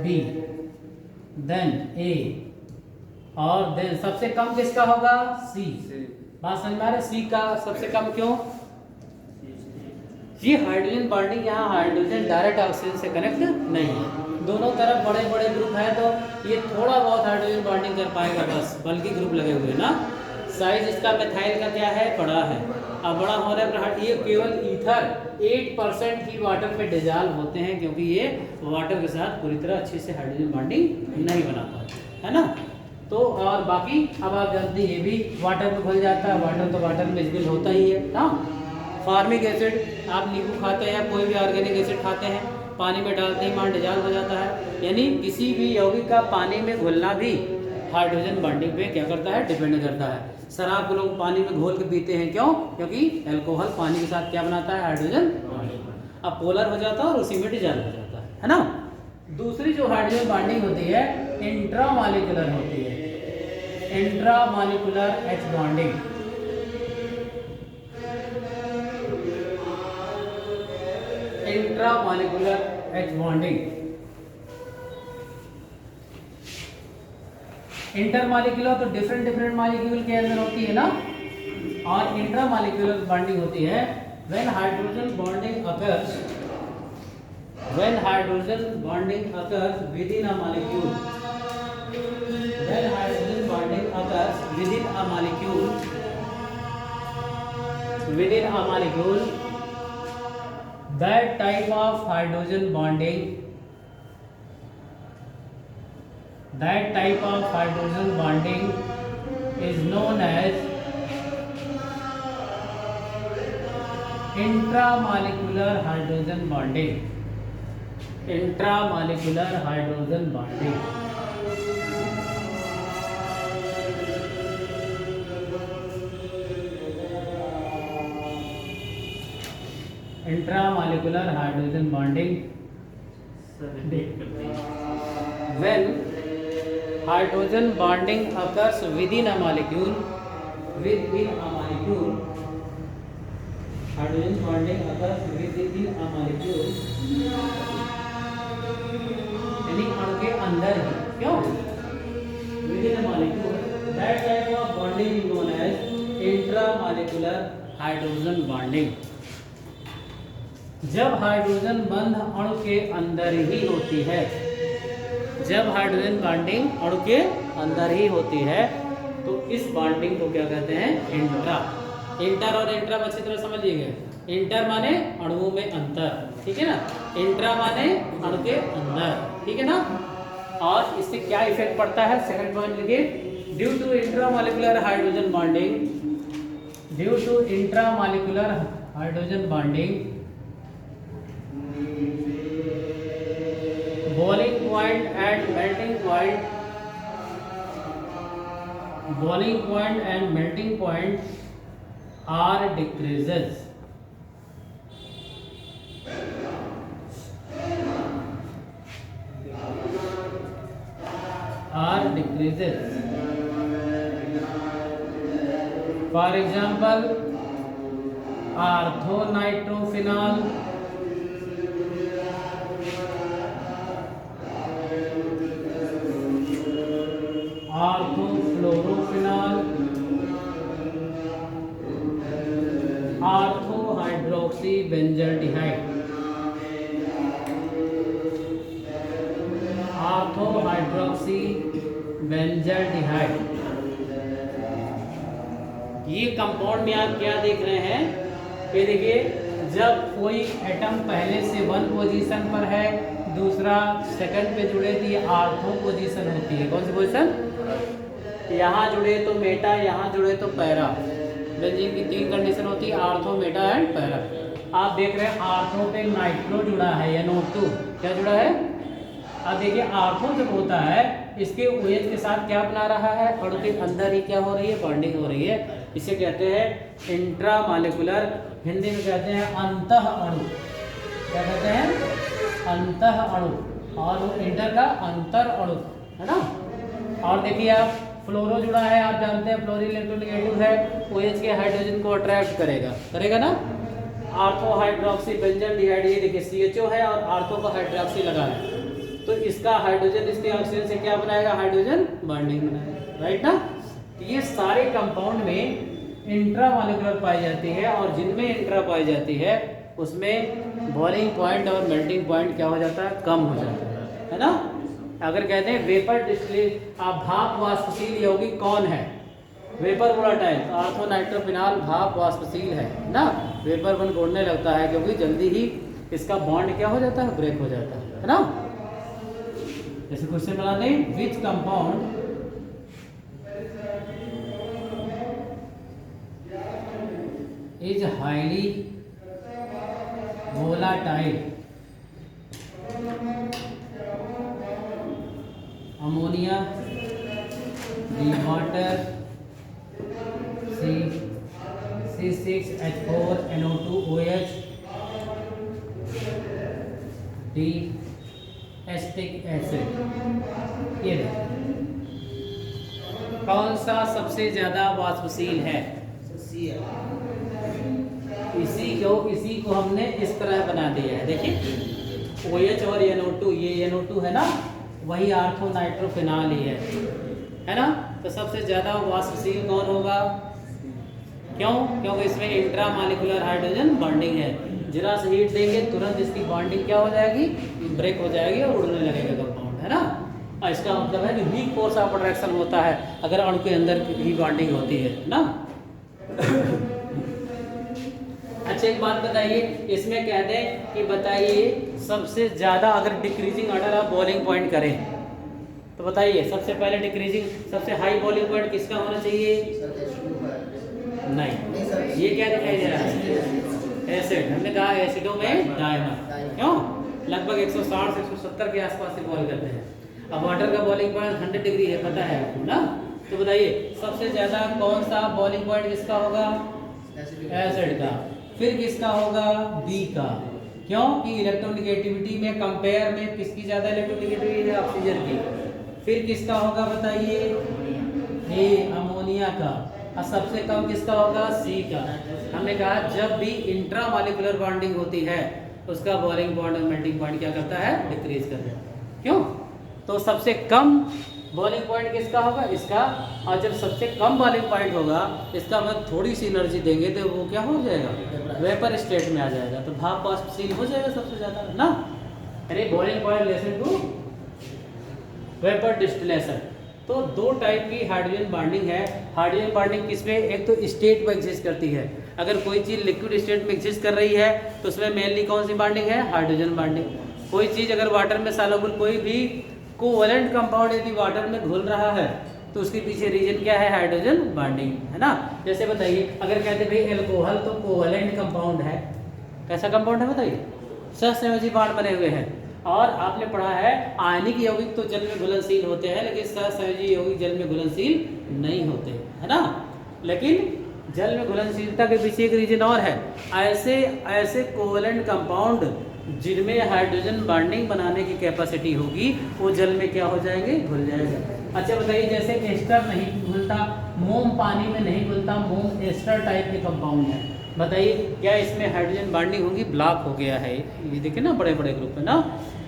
बी, देन A, और देन सबसे कम किसका होगा, C। बात समझ में आ रहा है, C का सबसे कम क्यों, ये हाइड्रोजन बॉन्डिंग, यहाँ हाइड्रोजन डायरेक्ट ऑक्सीजन से कनेक्ट नहीं है, दोनों तरफ बड़े बड़े ग्रुप है, तो ये थोड़ा बहुत हाइड्रोजन बॉन्डिंग कर पाएगा बस, बल्कि ग्रुप लगे हुए ना। साइज इसका मिथाइल का क्या है, बड़ा है। अब बड़ा होने पर ये केवल ईथर 8% ही वाटर में डिजॉल्व होते हैं, क्योंकि ये वाटर के साथ पूरी तरह अच्छे से हाइड्रोजन बॉन्डिंग नहीं बना पाते, है ना। तो और बाकी अब आप जानते हैं ये भी वाटर में घुल जाता है, वाटर तो वाटर में मिक्स होता ही है ना। फार्मिक एसिड, आप नींबू खाते हैं, कोई भी ऑर्गेनिक एसिड खाते हैं, पानी में डालते ही वहाँ डिजॉल्व हो जाता है, यानी किसी भी यौगिक का पानी में घुलना भी हाइड्रोजन बॉन्डिंग पे क्या करता है, डिपेंड करता है। शराब को लोग पानी में घोल के पीते हैं, क्यों, क्योंकि अल्कोहल पानी के साथ क्या बनाता है, हाइड्रोजन, अब पोलर हो जाता है और उसी में डिजॉल्व हो जाता है ना। दूसरी जो हाइड्रोजन बॉन्डिंग होती है इंट्रामॉलिक्यूलर होती है, intramolecular H bonding. Intramolecular H bonding, intermolecular तो डिफरेंट डिफरेंट मॉलिक्यूल के अंदर होती है ना, और इंट्रामॉलिक्यूलर बॉन्डिंग होती है when hydrogen bonding occurs, when hydrogen bonding occurs with in a molecule, when hydrogen bonding occurs with in a molecule, with in a molecule, that type of hydrogen bonding, that type of hydrogen bonding is known as intramolecular hydrogen bonding, intramolecular hydrogen bonding। intramolecular hydrogen bonding when hydrogen bonding occurs within a molecule, within a molecule, hydrogen bonding occurs within a molecule, यानी अणु के अंदर ही, क्यों, within a molecule, that type of bonding is known as intramolecular hydrogen bonding। जब hydrogen बंध अणु के अंदर ही होती है, जब हाइड्रोजन बॉन्डिंग अणु के अंदर ही होती है तो इस बॉन्डिंग को क्या कहते हैं? इंट्रा। इंटर और इंट्रा अच्छी तरह समझिएगा। इंटर माने अणुओं में अंतर, ठीक है ना। इंट्रा माने अणु के अंदर, ठीक है ना। और इससे क्या इफेक्ट पड़ता है? सेकंड पॉइंट लिखिए। Due to intramolecular hydrogen bonding, due to intramolecular hydrogen bonding, boiling point and melting point, boiling point and melting point are decreases, are decreases. For example, orthonitrophenol, orthofluorophenol, orthohydroxy benzaldehyde, orthohydroxy benzaldehyde. ये compound में आप क्या देख रहे हैं? ये देखिए, जब कोई एटम पहले से 1 पोजीशन पर है, दूसरा सेकंड पे जुड़े तो ये आर्थो पोजीशन होती है। कौन सी पोजीशन? यहाँ जुड़े तो मेटा, यहाँ जुड़े तो पैरा। बेंजीन की 3 कंडीशन होती है, आर्थो, मेटा एंड पैरा। आप देख रहे हैं आर्थो पे नाइट्रो जुड़ा है, NO2 क्या जुड़ा है? अब देखिए आर्थो जब होता है इसके OH के साथ क्या बना रहा है? अणु के अंदर ही क्या हो रही है? बॉन्डिंग हो रही है। इसे कहते हैं इंट्रामॉलिक्यूलर, हिंदी में कहते हैं अंतः अणु। क्या कहते हैं? अंतः अणु। और इंटर का अंतर अणु, है ना। और देखिए आप फ्लोरो जुड़ा है, आप जानते हैं फ्लोरीन इलेक्ट्रोनेगेटिव है, OH के हाइड्रोजन को अट्रैक्ट करेगा, करेगा ना। आर्थो हाइड्रोक्सी बेंजल्डिहाइड, ये देखिए CHO है और आर्थो का हाइड्रोक्सी लगा है, तो इसका हाइड्रोजन इसके ऑक्सीजन से क्या बनाएगा? हाइड्रोजन बॉन्डिंग बनाएगा, राइट ना। ये सारे कंपाउंड में इंट्रामॉलिक्यूलर पाई जाती है, और जिनमें इंट्रा पाई जाती है उसमें बॉइलिंग पॉइंट और मेल्टिंग पॉइंट क्या हो जाता है? कम हो जाता है ना। अगर कहते हैं वेपर डिस्टिलेट, भाप वाष्पशील यौगिक कौन है? वेपर वोलाटाइल, तो ऑर्थोनाइट्रोफिनॉल भाप वाष्पशील है ना। वेपर बन उड़ने लगता है क्योंकि जल्दी ही इसका बॉन्ड क्या हो जाता है? ब्रेक हो जाता है ना। जैसे क्वेश्चन बना दें, which compound is highly volatile? Ammonia, D water, C6H4NO2OH, D acetic acid. ये कौन सा सबसे ज्यादा वाष्पशील है? इसी को हमने इस तरह बना दिया है। देखिए OH और NO2, ये NO2 है ना, वही ऑर्थोनाइट्रोफिनॉल ही है ना। तो सबसे ज्यादा वाष्पशील कौन होगा? क्यों? क्योंकि इसमें इंट्रामॉलिक्यूलर हाइड्रोजन बॉन्डिंग है। जरा से हीट देंगे तुरंत इसकी बॉन्डिंग क्या हो जाएगी? ब्रेक हो जाएगी और उड़ने लगेगा कंपाउंड, है ना। और इसका मतलब है कि वीक फोर्स ऑफ अट्रैक्शन होता है अगर अणु के अंदर ही बॉन्डिंग होती है ना। अच्छा एक बात बताइए, इसमें कह दें कि बताइए सबसे ज़्यादा अगर डिक्रीजिंग ऑर्डर आप बॉइलिंग पॉइंट करें तो बताइए सबसे पहले डिक्रीजिंग सबसे हाई बॉइलिंग पॉइंट किसका होना चाहिए? नहीं, ये क्या दिखाई दे रहा है? एसिड। हमने कहा एसिडों में डायमर, क्यों? लगभग 160 से 170 के आसपास से बॉइल करते हैं। अब वाटर का बॉइलिंग पॉइंट 100 डिग्री है, पता है आपको ना। तो बताइए सबसे ज़्यादा कौन सा बॉइलिंग पॉइंट किसका होगा? एसिड का। फिर किसका होगा? बी का। क्यों कि इलेक्ट्रोनेगेटिविटी में कंपेयर में किसकी ज़्यादा इलेक्ट्रोनेगेटिविटी है? ऑक्सीजन की। फिर किसका होगा बताइए? ए अमोनिया का। और सबसे कम किसका होगा? सी का। हमने कहा जब भी इंट्रामॉलिक्यूलर बॉन्डिंग होती है उसका बॉइलिंग पॉइंट और मेल्टिंग पॉइंट क्या करता है? डिक्रीज कर देता है। क्यों? तो सबसे कम बॉइलिंग पॉइंट किसका होगा? इसका। और जब सबसे कम बॉइलिंग पॉइंट होगा इसका मतलब थोड़ी सी एनर्जी देंगे तो वो क्या हो जाएगा? वेपर स्टेट में आ जाएगा, तो भाप वाष्पशील हो जाएगा सबसे ज़्यादा ना। अरे boiling point lessen to vapour distillation. तो दो टाइप की हाइड्रोजन बॉन्डिंग है। हाइड्रोजन बॉन्डिंग किसमें, एक तो स्टेट में एग्जिस्ट करती है, अगर कोई चीज़ लिक्विड स्टेट में एग्जिस्ट कर रही है तो उसमें मेनली कौन सी बॉन्डिंग है, हाइड्रोजन बॉन्डिंग। कोई चीज़ अगर वाटर में सॉल्युबल, कोई भी कोवैलेंट कंपाउंड यदि वाटर में घुल रहा है तो उसके पीछे रीजन क्या है, हाइड्रोजन बॉन्डिंग, है ना। जैसे बताइए, अगर कहते भाई एल्कोहल तो कोवैलेंट कंपाउंड है, कैसा कंपाउंड है बताइए, सहसंयोजी बॉन्ड बने हुए हैं। और आपने पढ़ा है आयनिक यौगिक तो जल में घुलनशील होते हैं, लेकिन सहसंयोजी यौगिक जल में घुलनशील नहीं होते, है ना। लेकिन जल में घुलनशीलता के पीछे एक रीजन और है, ऐसे कोवैलेंट कंपाउंड जिनमें हाइड्रोजन बॉन्डिंग बनाने की कैपेसिटी होगी वो जल में क्या हो जाएंगे, घुल जाएंगे। अच्छा बताइए, जैसे एस्टर नहीं घुलता, मोम पानी में नहीं घुलता, मोम एस्टर टाइप के कंपाउंड है, बताइए क्या इसमें हाइड्रोजन बॉन्डिंग होगी, ब्लॉक हो गया है, ये देखिए ना बड़े बड़े ग्रुप है ना।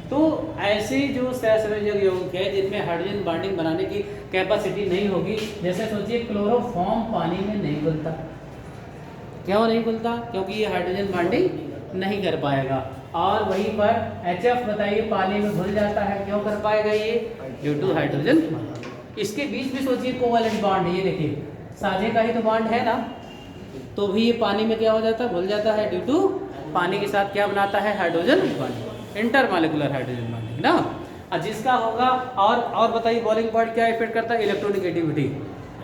तो ऐसे जो सहसंयोजक यौगिक है जिनमें हाइड्रोजन बॉन्डिंग बनाने की कैपेसिटी नहीं होगी, जैसे सोचिए क्लोरोफॉर्म पानी में नहीं घुलता, क्यों नहीं घुलता, क्योंकि ये हाइड्रोजन बॉन्डिंग नहीं कर पाएगा। और वहीं पर HF बताइए पानी में घुल जाता है, क्यों कर पाएगा ये, ड्यू टू हाइड्रोजन। इसके बीच में सोचिए कोवैलेंट बॉन्ड, ये देखिए साझे का ही तो बॉन्ड है ना, तो भी ये पानी में क्या हो जाता है, घुल जाता है, ड्यू टू पानी के साथ क्या बनाता है, hydrogen bond, intermolecular hydrogen bonding ना। और जिसका होगा, और बताइए बॉइलिंग पॉइंट क्या इफेक्ट करता है, इलेक्ट्रोनेगेटिविटी।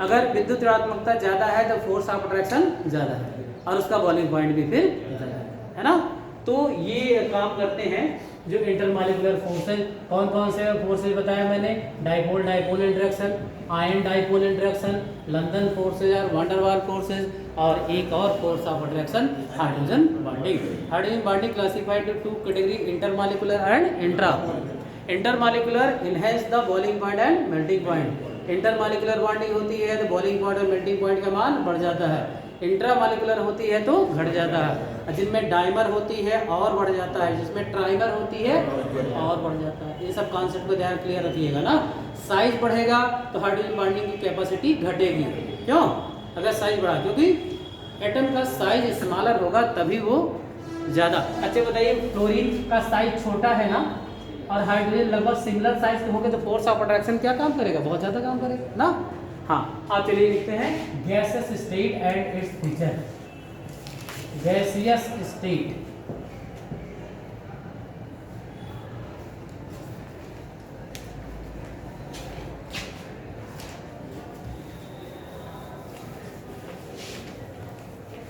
अगर विद्युत ऋणात्मकता ज़्यादा है तो फोर्स ऑफ अट्रैक्शन ज़्यादा है और उसका बॉइलिंग पॉइंट भी फिर ज़्यादा है ना। तो ये काम करते हैं जो इंटरमॉलिक्यूलर फोर्सेज। कौन कौन से फोर्सेज बताया मैंने, dipole dipole interaction, ion dipole interaction, London forces और वांडर वाल फोर्सेज, और एक और force of attraction hydrogen bonding. Hydrogen bonding classified to two category, intermolecular and intra. Intermolecular enhance the boiling point and melting point. Intermolecular bonding होती है तो boiling point और melting point का मान बढ़ जाता है, इंट्रामॉलिक्यूलर होती है तो घट जाता है। जिनमें डाइमर होती है और बढ़ जाता है, जिसमें ट्राइमर होती है और बढ़ जाता है। ये सब कॉन्सेप्ट को ध्यान क्लियर रखिएगा ना। साइज बढ़ेगा तो हाइड्रोजन बॉन्डिंग की कैपेसिटी घटेगी, क्यों, अगर साइज बढ़ा, क्योंकि एटम का साइज स्मॉलर होगा तभी वो ज़्यादा। अच्छा बताइए, फ्लोरीन का साइज छोटा है ना और हाइड्रोजन लगभग सिमिलर साइज के होंगे तो फोर्स ऑफ अट्रैक्शन क्या काम करेगा, बहुत ज़्यादा काम करेगा ना। हाँ, आप चलिए लिखते हैं gaseous state and its feature. Gaseous state,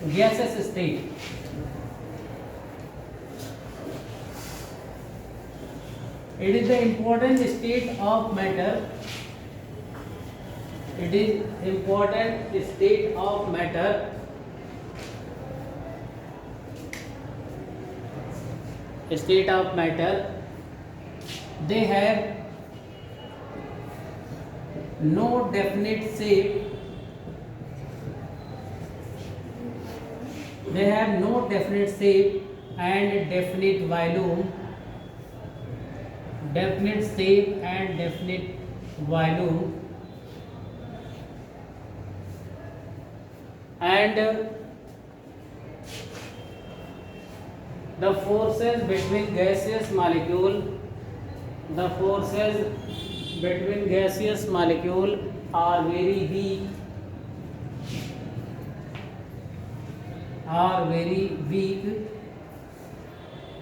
gaseous state it is the important state of matter, it is important state of matter they have no definite shape, and definite volume, definite shape and definite volume, and the forces between gaseous molecule are very weak,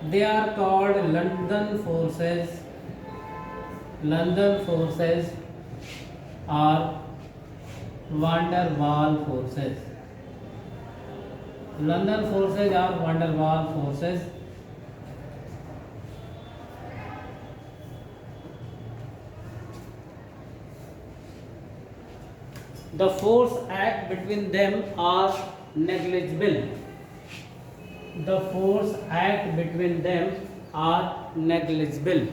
they are called London forces or van der Waal forces. London forces or van der Waal forces the force act between them are negligible. The force act between them are negligible.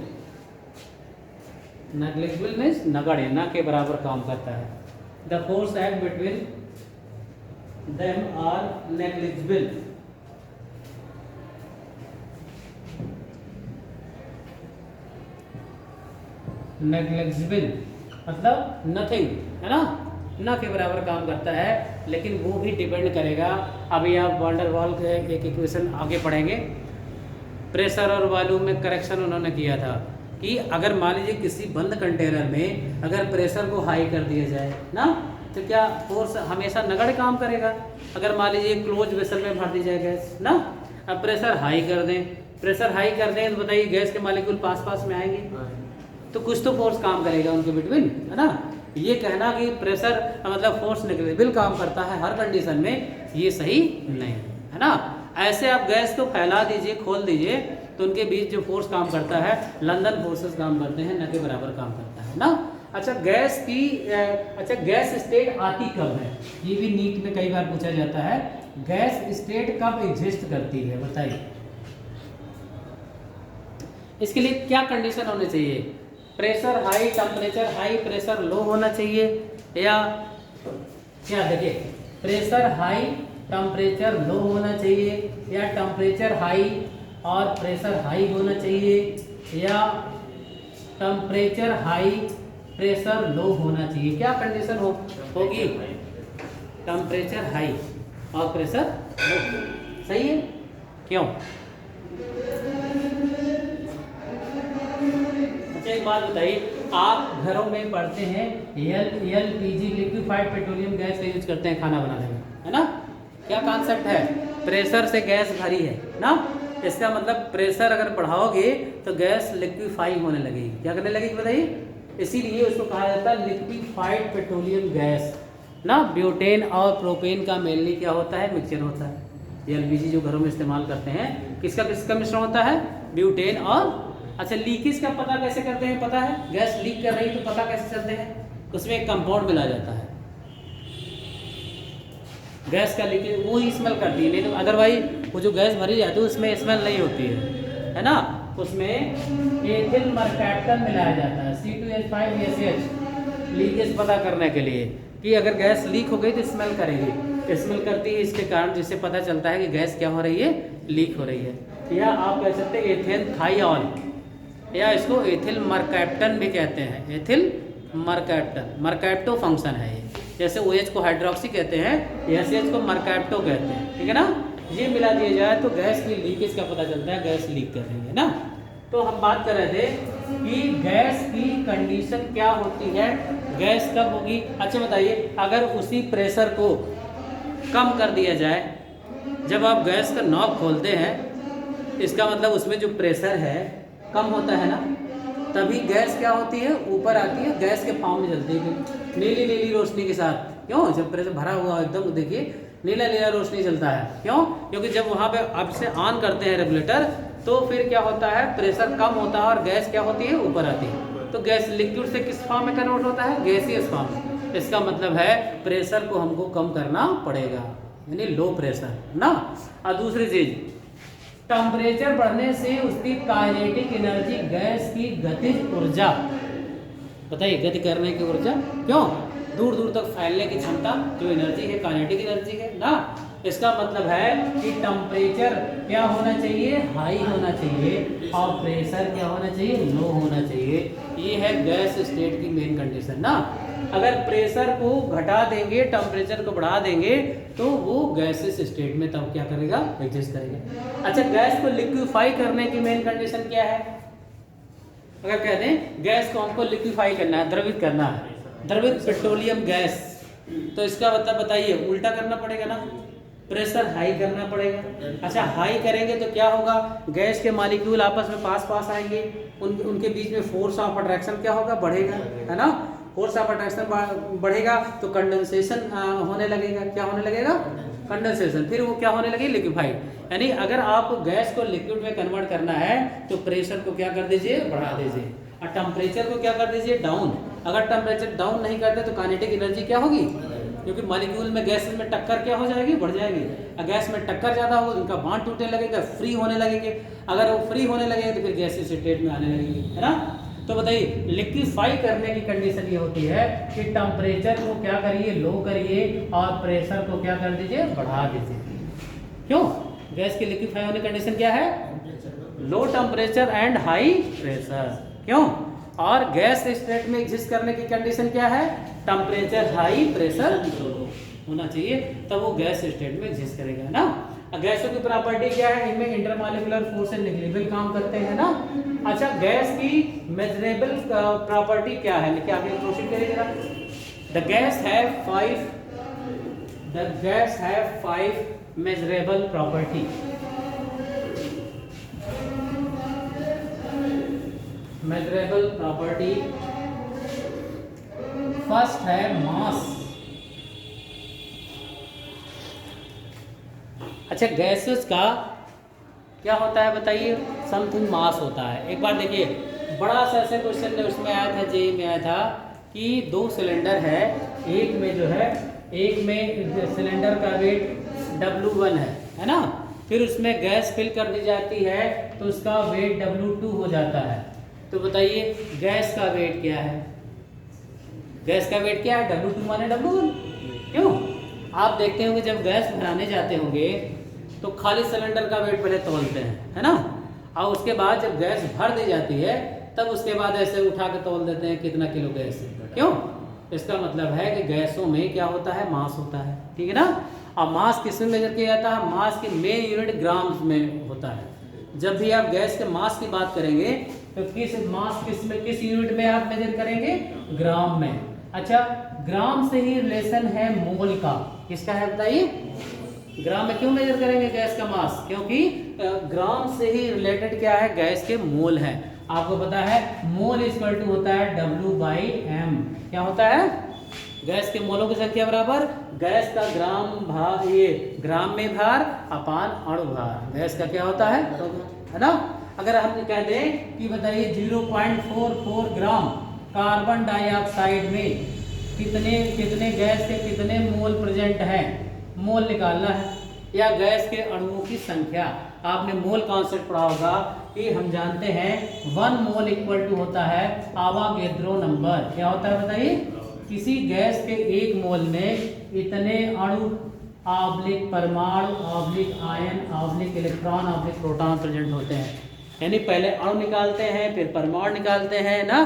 Negligible means नगण्य, न के बराबर काम करता है। The force act between them are negligible. Negligible मतलब nothing, है ना, न के बराबर काम करता है। लेकिन वो भी डिपेंड करेगा, अभी आप वान डेर वाल के एक इक्वेशन आगे पढ़ेंगे, प्रेशर और वॉल्यूम में करेक्शन उन्होंने किया था कि अगर मान लीजिए किसी बंद कंटेनर में अगर प्रेशर को हाई कर दिया जाए ना, तो क्या फोर्स हमेशा नगण्य काम करेगा। अगर मान लीजिए क्लोज वेसल में भर दी जाए गैस ना, अब प्रेशर हाई कर दें, प्रेशर हाई कर दें तो बताइए गैस के मालिक्यूल पास पास में आएंगे, तो कुछ तो फोर्स काम करेगा उनके बिटवीन, है ना। ये कहना कि प्रेशर मतलब फोर्स नेग्लिजिबल काम करता है हर कंडीशन में, ये सही नहीं है ना। ऐसे आप गैस को फैला दीजिए, खोल दीजिए, तो उनके बीच जो फोर्स काम करता है लंदन फोर्सेस काम करते हैं, न के बराबर काम करता है ना। अच्छा गैस स्टेट आती कब है, ये भी नीट में कई बार पूछा जाता है। गैस स्टेट कब एग्जिस्ट करती है बताइए। इसके लिए क्या कंडीशन होने चाहिए, pressure high, temperature high, pressure low होना चाहिए, या क्या देखिए प्रेशर हाई टेम्परेचर लो होना चाहिए, या टेम्परेचर हाई और प्रेशर हाई होना चाहिए, या टेम्परेचर हाई प्रेशर लो होना चाहिए। क्या कंडीशन होगी, टेम्परेचर हाई और प्रेशर लो, सही है। क्यों, एक बात बताइए, आप घरों में पढ़ते हैं एलपीजी लिक्विफाइड पेट्रोलियम गैस का यूज करते हैं खाना बनाने में, है ना। क्या कॉन्सेप्ट है, प्रेशर से गैस भरी है ना, इसका मतलब प्रेशर अगर बढ़ाओगे तो गैस लिक्विफाई होने लगेगी। क्या करने लगेगी बताइए, इसीलिए उसको कहा जाता है लिक्विफाइड पेट्रोलियम गैस ना। ब्यूटेन और प्रोपेन का मेनली क्या होता है, मिक्सचर होता है। एलपीजी जो घरों में इस्तेमाल करते हैं किसका मिश्रण होता है, ब्यूटेन और। अच्छा लीकेज का पता कैसे करते हैं, पता है, गैस लीक कर रही तो पता कैसे चलते हैं, उसमें एक कंपाउंड मिला जाता है, गैस का लीकेज वो ही स्मेल करती है, नहीं तो अदरवाइज वो जो गैस भरी जाती है उसमें स्मेल नहीं होती है ना। उसमें एथिल मर्कैप्टन मिलाया जाता है, C2H5SH, लीकेज पता करने के लिए कि अगर गैस लीक हो गई तो स्मेल करेगी, स्मेल करती है, इसके कारण जिससे पता चलता है कि गैस क्या हो रही है, लीक हो रही है। या आप कह सकते हैं एथेनथाइऑल, या इसको एथिल मर्कैप्टन भी कहते हैं, एथिल मर्कैप्टन, मर्कैप्टो फंक्शन है ये। जैसे OH को हाइड्रोक्सी कहते हैं, SH को मर्कैप्टो कहते हैं, ठीक है ना। ये मिला दिया जाए तो गैस की लीकेज का पता चलता है, गैस लीक कर रही है ना। तो हम बात कर रहे थे कि गैस की कंडीशन क्या होती है, गैस कब होगी। अच्छा बताइए, अगर उसी प्रेशर को कम कर दिया जाए, जब आप गैस का नॉब खोलते हैं इसका मतलब उसमें जो प्रेशर है कम होता है ना, तभी गैस क्या होती है, ऊपर आती है, गैस के फॉर्म में जलती है, नीली नीली रोशनी के साथ। क्यों, जब प्रेशर भरा हुआ एकदम देखिए नीला नीला रोशनी जलता है, क्यों, क्योंकि जब वहाँ पे आप से ऑन करते हैं रेगुलेटर तो फिर क्या होता है, प्रेशर कम होता है और गैस क्या होती है, ऊपर आती है। तो गैस लिक्विड से किस फॉर्म में कन्वर्ट होता है, गैसियस फॉर्म में। इसका मतलब है प्रेशर को हमको कम करना पड़ेगा, यानी लो प्रेशर ना। और दूसरी चीज, टेम्परेचर बढ़ने से उसकी काइनेटिक एनर्जी, गैस की गतिज ऊर्जा, बताइए गति करने की ऊर्जा, क्यों, दूर दूर तक फैलने की क्षमता जो एनर्जी है, काइनेटिक एनर्जी है ना। इसका मतलब है कि टेम्परेचर क्या होना चाहिए, हाई होना चाहिए, और प्रेशर क्या होना चाहिए, लो होना चाहिए। ये है गैस स्टेट की मेन कंडीशन ना। अगर प्रेशर को घटा देंगे, टेम्परेचर को बढ़ा देंगे तो वो गैसेस स्टेट में तब क्या करेगा, एग्जिस्ट करेगा। अच्छा, गैस को लिक्विफाई करने की मेन कंडीशन क्या है, अगर कह दें गैस को हमको लिक्विफाई करना है, द्रवित करना है, द्रवित पेट्रोलियम गैस, तो इसका मतलब बताइए, उल्टा करना पड़ेगा ना, प्रेशर हाई करना पड़ेगा। अच्छा, हाई करेंगे तो क्या होगा, गैस के मॉलिक्यूल आपस में पास पास आएंगे, उनके बीच में फोर्स ऑफ अट्रैक्शन क्या होगा, बढ़ेगा, है ना। फोर्स ऑफ अट्रैक्शन बढ़ेगा तो कंडेंसेशन होने लगेगा, क्या होने लगेगा, कंडेंसेशन, फिर वो क्या होने लगी, लिक्विफाइड। यानी अगर आप गैस को लिक्विड में कन्वर्ट करना है तो प्रेशर को क्या कर दीजिए, बढ़ा दीजिए, और टेम्परेचर को क्या कर दीजिए, डाउन। अगर टेम्परेचर डाउन नहीं करते तो काइनेटिक एनर्जी क्या होगी, क्योंकि मॉलिक्यूल में गैस में टक्कर क्या हो जाएगी, बढ़ जाएगी। अगर गैस में टक्कर ज़्यादा होगी तो उनका बांड टूटने लगेगा, फ्री होने लगेंगे। अगर वो फ्री होने लगेंगे तो फिर गैसेस स्टेट में आने लगेगी, है ना। तो बताइए, लिक्विफाई करने की कंडीशन ये होती है कि टेम्परेचर को क्या करिए, लो करिए, और प्रेशर को क्या कर दीजिए, बढ़ा दीजिए। क्यों, गैस की लिक्विफाई होने की कंडीशन क्या है, low temperature and high pressure. क्यों, और गैस स्टेट में एग्जिस्ट करने की कंडीशन क्या है, टेम्परेचर हाई प्रेशर लो होना चाहिए, तब वो गैस स्टेट में एग्जिस्ट करेगा ना। गैसों की प्रॉपर्टी क्या है, इनमें इंटरमॉलिक्यूलर फोर्सेस नेग्लिजिबल काम करते हैं ना। अच्छा, गैस की मेजरेबल प्रॉपर्टी क्या है, लिखिए आगे प्रोसीड करिए जरा। The guys have 5 measurable property. Measurable property first है मास। अच्छा, गैसेस का क्या होता है बताइए, समथिंग मास होता है। एक बार देखिए, बड़ा सा ऐसे क्वेश्चन उसमें आया था, जेई में आया था कि 2 सिलेंडर है, एक में जो है, एक में सिलेंडर का वेट W1 है ना, फिर उसमें गैस फिल कर दी जाती है तो उसका वेट W2 हो जाता है। तो बताइए गैस का वेट क्या है, गैस का वेट क्या है, W2 माने W1। क्यों, आप देखते होंगे जब गैस भराने जाते होंगे तो खाली सिलेंडर का वेट पहले तौलते हैं, है ना, और उसके बाद जब गैस भर दी जाती है तब उसके बाद ऐसे उठा के तौल देते हैं कितना किलो गैस है। क्यों, इसका मतलब है कि गैसों में क्या होता है, मास होता है, ठीक है ना। अब मास किस में मेजर किया जाता है, मास की मेन यूनिट ग्राम्स में होता है। जब भी आप गैस के मास की बात करेंगे तो किस यूनिट में आप मेजर करेंगे, ग्राम में। अच्छा, ग्राम से ही रिलेशन है मोल का, किसका है बताइए, ग्राम में क्यों मेजर करेंगे गैस का मास, क्योंकि ग्राम से ही रिलेटेड क्या है, गैस के मोल है। आपको पता है मोल इक्वल टू होता है W/m। क्या होता है, गैस के मोलों की संख्या बराबर गैस का ग्राम में भार अपान अणु भार। गैस का क्या होता है ना। अगर हम कह दें कि बताइए 0.44 ग्राम कार्बन डाइऑक्साइड में कितने गैस के कितने मोल प्रेजेंट है, मोल निकालना है, या गैस के अणुओं की संख्या। आपने मोल कॉन्सेप्ट पढ़ा होगा कि हम जानते हैं 1 मोल इक्वल टू होता है आवागेद्रो नंबर। क्या होता है बताइए, किसी गैस के 1 मोल में इतने अणु ऑब्लिक परमाणु oblique ion oblique electron oblique proton present होते हैं। यानी पहले अणु निकालते हैं, फिर परमाणु निकालते हैं ना,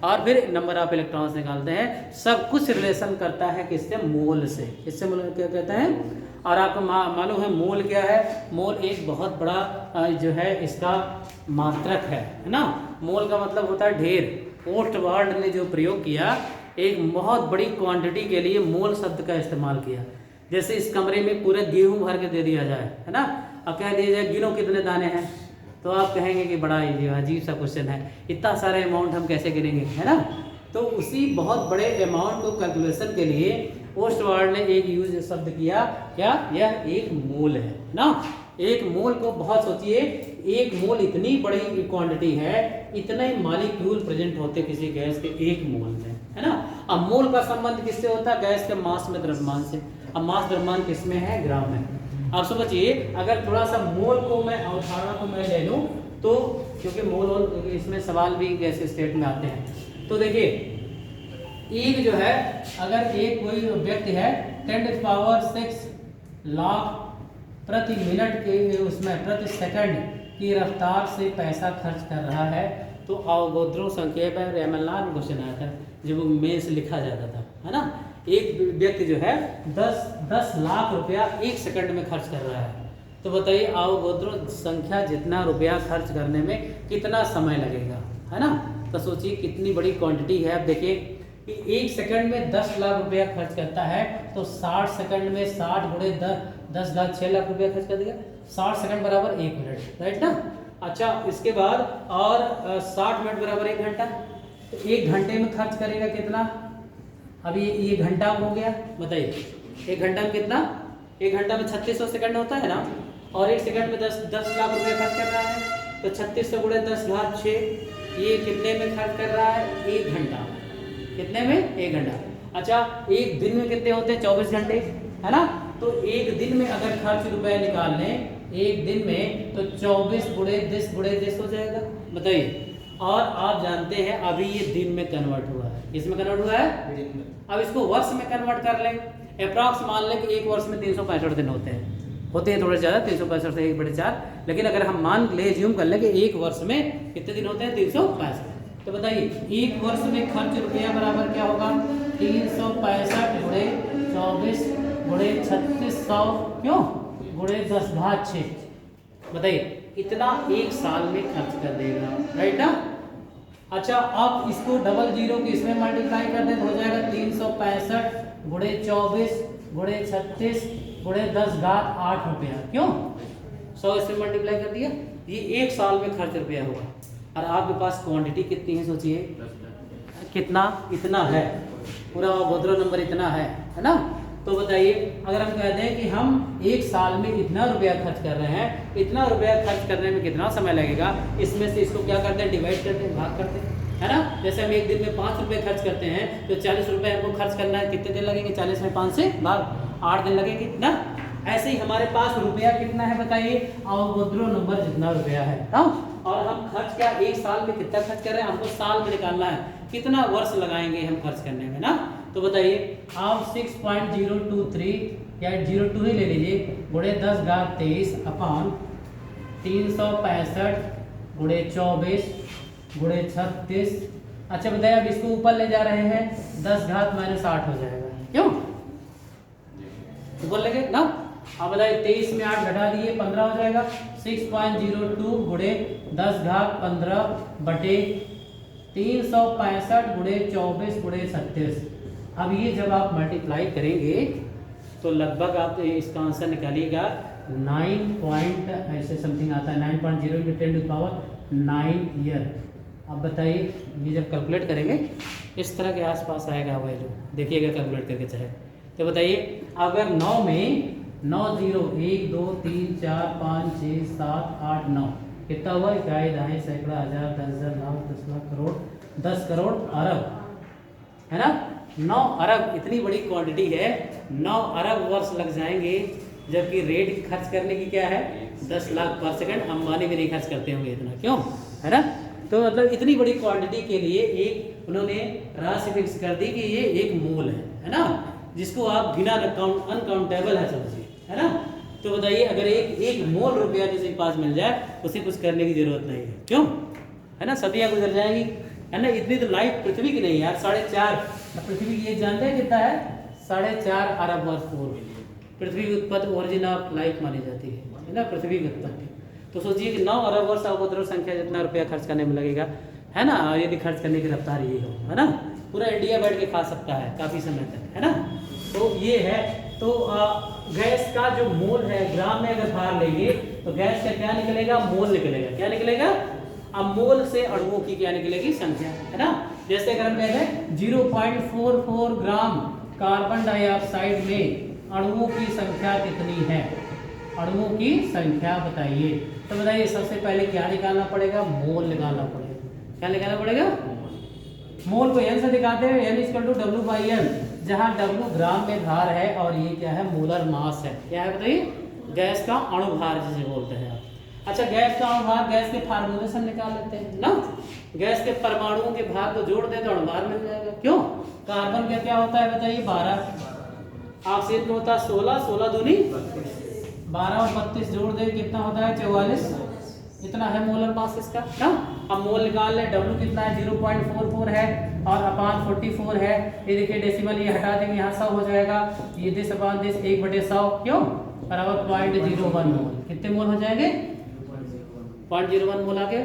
और फिर नंबर ऑफ इलेक्ट्रॉन्स निकालते हैं। सब कुछ रिलेशन करता है किससे, मोल से। इससे मोल क्या कहते हैं। और आपको मालूम है मोल क्या है, मोल एक बहुत बड़ा जो है इसका मात्रक है ना। मोल का मतलब होता है ढेर। ओस्टवार्ड ने जो प्रयोग किया, एक बहुत बड़ी क्वांटिटी के लिए मोल शब्द का इस्तेमाल किया। जैसे इस कमरे में पूरे गेहूं भर के दे दिया जाए, है ना, और कह दिया जाए गिनो कितने दाने हैं, तो आप कहेंगे कि बड़ा अजीब सा क्वेश्चन है, इतना सारे अमाउंट हम कैसे गिनेंगे, है ना। तो उसी बहुत बड़े अमाउंट को कैलकुलेशन के लिए ओस्टवार्ड ने एक यूज शब्द किया, क्या, यह एक मोल है ना। एक मोल को बहुत सोचिए, एक मोल इतनी बड़ी क्वांटिटी है, इतने मॉलिक्यूल प्रेजेंट होते किसी गैस के 1 मोल में, है ना। अब मोल का संबंध किससे होता है, गैस के मास में द्रव्यमान से। अब मास द्रव्यमान किस में है, ग्राम में। आप समझिए, अगर थोड़ा सा मोल को मैं अवधारणा को मैं ले लूँ तो, क्योंकि मोल और इसमें सवाल भी गैस स्टेट में आते हैं, तो देखिए एक जो है, अगर एक कोई व्यक्ति है 10⁻⁶ लाख प्रति मिनट के उसमें प्रति सेकंड की रफ्तार से पैसा खर्च कर रहा है, तो अवोगाद्रो संख्या पर एमएलआर में क्वेश्चन आया था जब वो मेंस लिखा जाता था, है ना। एक व्यक्ति जो है 10 लाख रुपया 1 सेकंड में खर्च कर रहा है, तो बताइए अवोगाद्रो संख्या जितना रुपया खर्च करने में कितना समय लगेगा, है ना। तो सोचिए कितनी बड़ी क्वांटिटी है। अब देखिए कि 1 सेकंड में 10 लाख रुपया खर्च करता है, तो 60 सेकंड में 60 गुणे 10 लाख 6 लाख रुपया खर्च कर देगा। 60 सेकंड बराबर 1 मिनट, राइट ना। अच्छा, इसके बाद और 60 मिनट बराबर 1 घंटा, तो 1 घंटे में खर्च करेगा कितना। अभी ये घंटा हो गया, बताइए 1 घंटा में कितना, 1 घंटा में 3600 सेकंड होता है ना, और 1 सेकंड में 10 लाख रुपया खर्च कर रहा है, तो 3600 गुणे 10 घात 6, ये कितने में खर्च कर रहा है, 1 घंटा। कितने में, 1 घंटा। अच्छा, एक दिन में कितने होते हैं, 24 घंटे, है ना। तो एक दिन में अगर खर्च रुपए निकाल लें एक दिन में, तो 24 गुणे 10 हो जाएगा, बताइए। और आप जानते हैं अभी ये दिन में कन्वर्ट हुआ है, किसमें कन्वर्ट हुआ है, अब इसको वर्ष में कन्वर्ट कर लें। अप्रॉक्स मान लें कि एक वर्ष में 365 दिन होते हैं थोड़े ज़्यादा, 365 से 1/4, लेकिन अगर हम मान ले ज्यूम कर लें कि एक वर्ष में कितने दिन होते हैं, 365, तो बताइए एक वर्ष में खर्च रुपया बराबर क्या होगा, 365 गुणे 24 गुणे 3600, क्यों गुणे 10⁻6। बताइए इतना एक साल में खर्च कर देगा, राइट ना। अच्छा अब इसको डबल जीरो के इसमें मल्टीप्लाई कर दे तो हो जाएगा 365 गुणे 24 गुणे 36 गुणे 10⁻8 रुपया। क्यों 100 इसमें मल्टीप्लाई कर दिया, ये एक साल में खर्च रुपया होगा। और आपके पास क्वांटिटी कितनी है सोचिए, कितना, इतना है, पूरा अवोगाद्रो नंबर इतना है ना। तो बताइए अगर हम कहते हैं कि हम एक साल में इतना रुपया खर्च कर रहे हैं, इतना रुपया खर्च करने में कितना समय लगेगा, इसमें से इसको क्या करते हैं, डिवाइड करते हैं, भाग करते हैं, है ना। जैसे हम एक दिन में 5 रुपये खर्च करते हैं तो 40 रुपये हमको खर्च करना है, कितने दिन लगेंगे, 40 में 5 से भाग 8 दिन लगेंगे ना। ऐसे ही हमारे पास रुपया कितना है बताइए, अवोगाद्रो नंबर जितना रुपया है हाँ। और हम खर्च क्या एक साल में कितना खर्च कर रहे हैं, हमको साल में निकालना है, कितना वर्ष लगाएंगे हम खर्च करने में ना। तो बताइए आप 6.023 या 02 ही ले लीजिए गुणे 10⁻23 अपॉन 365 गुणे 24 गुणे 36। अच्छा बताइए अब इसको ऊपर ले जा रहे हैं 10⁻−8 हो जाएगा, क्यों ऊपर लेंगे ना। अब बताइए 23 में 8 घटा दिए 15 हो जाएगा। 6.02 गुणे 10⁻15 बटे 365 गुणे 24 गुणे 36। अब ये जब आप मल्टीप्लाई करेंगे तो लगभग आप इसका आंसर निकालिएगा 9 ऐसे समथिंग आता है, 9.0 × 10⁻9 ईयर। अब बताइए ये जब कैलकुलेट करेंगे इस तरह के आसपास आएगा वैल्यू, देखिएगा कैलकुलेट करके चाहे। तो बताइए अगर 9 में 9 0 1 2 3 4 5 6 7 8 9 कितना हुआ, इकाई दहाई सैकड़ा हज़ार 10,000 लाख 10 लाख करोड़ 10 करोड़ अरब, है ना। 9 अरब इतनी बड़ी क्वांटिटी है, 9 अरब वर्ष लग जाएंगे, जबकि रेट खर्च करने की क्या है 10 लाख पर सेकंड। अंबानी भी नहीं खर्च करते होंगे इतना, क्यों, है ना। तो मतलब इतनी बड़ी क्वांटिटी के लिए एक उन्होंने राशि फिक्स कर दी कि ये एक मोल है ना, जिसको आप बिना अनकाउंटेबल है समझिए, है ना। तो बताइए अगर एक मोल रुपया किसी के पास मिल जाए उसे कुछ करने की जरूरत नहीं है, क्यों, है ना, सदियाँ गुजर जाएंगी, है ना। इतनी तो लाइफ पृथ्वी की नहीं यार, 4.5 पृथ्वी की, ये जानते हैं कितना है, 4.5 अरब वर्ष पूर्व पृथ्वी की उत्पत्ति ओरिजिन ऑफ लाइफ मानी जाती है ना, पृथ्वी की उत्पत्ति। तो सोचिए कि 9 अरब वर्ष अवोगाद्रो संख्या जितना रुपया खर्च करने में लगेगा, है ना। यदि खर्च करने की रफ्तार ये हो, है ना, पूरा इंडिया बैठ के खा सकता है काफ़ी समय तक, है ना। तो ये है। तो गैस का जो मोल है ग्राम में अगर भार लेंगे तो गैस का क्या निकलेगा, मोल निकलेगा। क्या निकलेगा, अब मोल से अणुओं की क्या निकलेगी, संख्या, है ना। जैसे अगर हम कहते हैं 0.44 ग्राम कार्बन डाइऑक्साइड में अणुओं की संख्या कितनी है, अणुओं की संख्या बताइए। तो बताइए सबसे पहले क्या निकालना पड़ेगा, मोल निकालना पड़ेगा। क्या निकालना पड़ेगा, मोल को n से दिखाते हैं, n = W/n, जहाँ W ग्राम में भार है और ये क्या है, मोलर मास है। क्या है बताइए, गैस का अणु भार जिसे बोलते हैं आप। अच्छा गैस का अणु भार, गैस के फार्मूले से हम निकाल लेते हैं ना। गैस के परमाणुओं के भार को जोड़ दे तो अणु भार मिल जाएगा, क्यों। कार्बन का क्या होता है बताइए 12, ऑक्सीजन का होता है 16, 16 दूनी 12 और 32 जोड़ दे कितना होता है 44, इतना है मोलर मास इसका ना। अब मोल निकाल ले, W कितना है 0.44 है और अपान 44 है, ये देखिए डेसिमल ये हटा देंगे, यहाँ 100 हो जाएगा, ये दिस अपान दिस 1/100 क्यों बराबर 0.01 मोल। कितने मोल हो जाएंगे, 0.01 मोल आ गया।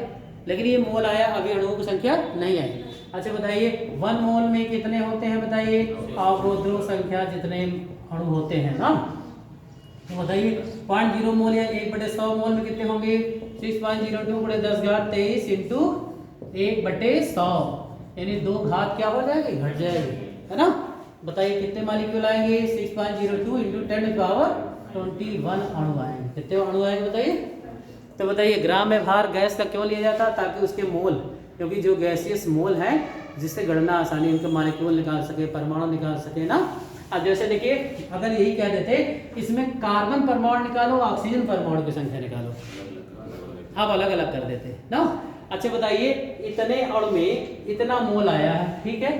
लेकिन ये मोल आया, अभी अणुओं की संख्या नहीं आई। अच्छा बताइए 1 मोल में कितने होते हैं बताइए, अवोगाद्रो संख्या जितने अणु होते हैं ना। तो बताइए 0.0 मोल या 1/100 मोल में कितने होंगे, 6.02 × 10⁻23 इंटू 1/100, यानी 2 घात क्या हो जाएगी, घट जाएगी, है ना। बताइए कितने मॉलिक्यूल आएंगे, 6.02 × 10⁻21 अणु आएंगे। कितने अणु आएंगे बताइए। तो बताइए ग्राम में भार गैस का क्यों लिया जाता है, ताकि उसके मोल, क्योंकि जो गैसियस मोल है जिससे गणना आसानी, उनके मॉलिक्यूल निकाल सके, परमाणु निकाल सके ना। अब जैसे देखिए अगर यही कह देते इसमें कार्बन परमाणु निकालो, ऑक्सीजन परमाणु की संख्या निकालो, आप अलग अलग कर देते ना। अच्छा बताइए इतने अणु में इतना मोल आया है, ठीक है,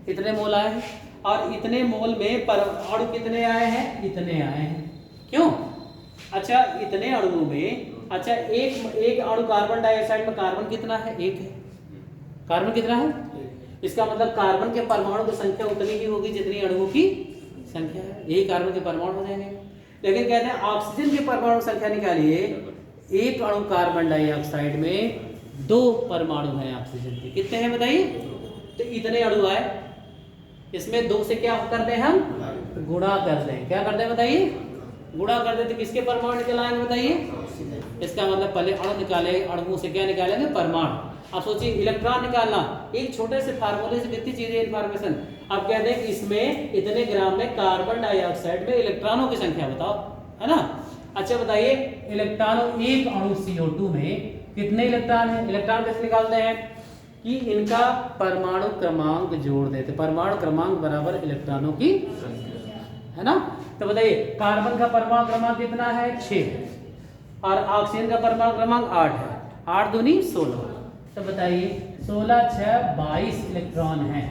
इतने मोल आए हैं, और इतने मोल में अणु कितने आए हैं, इतने आए हैं, क्यों। अच्छा इतने अणुओं में, अच्छा एक अणु कार्बन डाइऑक्साइड में कार्बन कितना है, 1 है, कार्बन कितना है, इसका मतलब कार्बन के परमाणु की संख्या उतनी ही होगी जितनी अणुओं की संख्या है, यही कार्बन के परमाणु हो जाएंगे। लेकिन कहते हैं ऑक्सीजन की परमाणु संख्या निकालिए, एक अणु कार्बन डाइऑक्साइड में 2 परमाणु हैं ऑक्सीजन के, कितने हैं बताइए? तो इतने अणु आए, इसमें 2 से क्या कर दें हम? गुणा कर दें। क्या कर दें बताइए? गुणा कर दें तो किसके परमाणु निकल आएंगे बताइए? इसका मतलब पहले अणु निकाले, अणुओं से क्या निकालेंगे? परमाणु। अब सोचिए इलेक्ट्रॉन निकालना, एक छोटे से फार्मूले से कितनी चीजें इन्फॉर्मेशन। अब कहते हैं इसमें इतने ग्राम में कार्बन डाइऑक्साइड में इलेक्ट्रॉनों की संख्या बताओ, है ना? अच्छा बताइए, इलेक्ट्रॉनों, एक अणु CO2 में कितने इलेक्ट्रॉन है? इलेक्ट्रॉन कैसे निकालते हैं कि इनका परमाणु क्रमांक जोड़ देते, परमाणु क्रमांक बराबर इलेक्ट्रॉनों की, है ना? तो बताइए कार्बन का परमाणु क्रमांक कितना है? 6 और ऑक्सीजन का परमाणु क्रमांक 8 है, 8 दूनी 16। तो बताइए 16 6 22 इलेक्ट्रॉन हैं।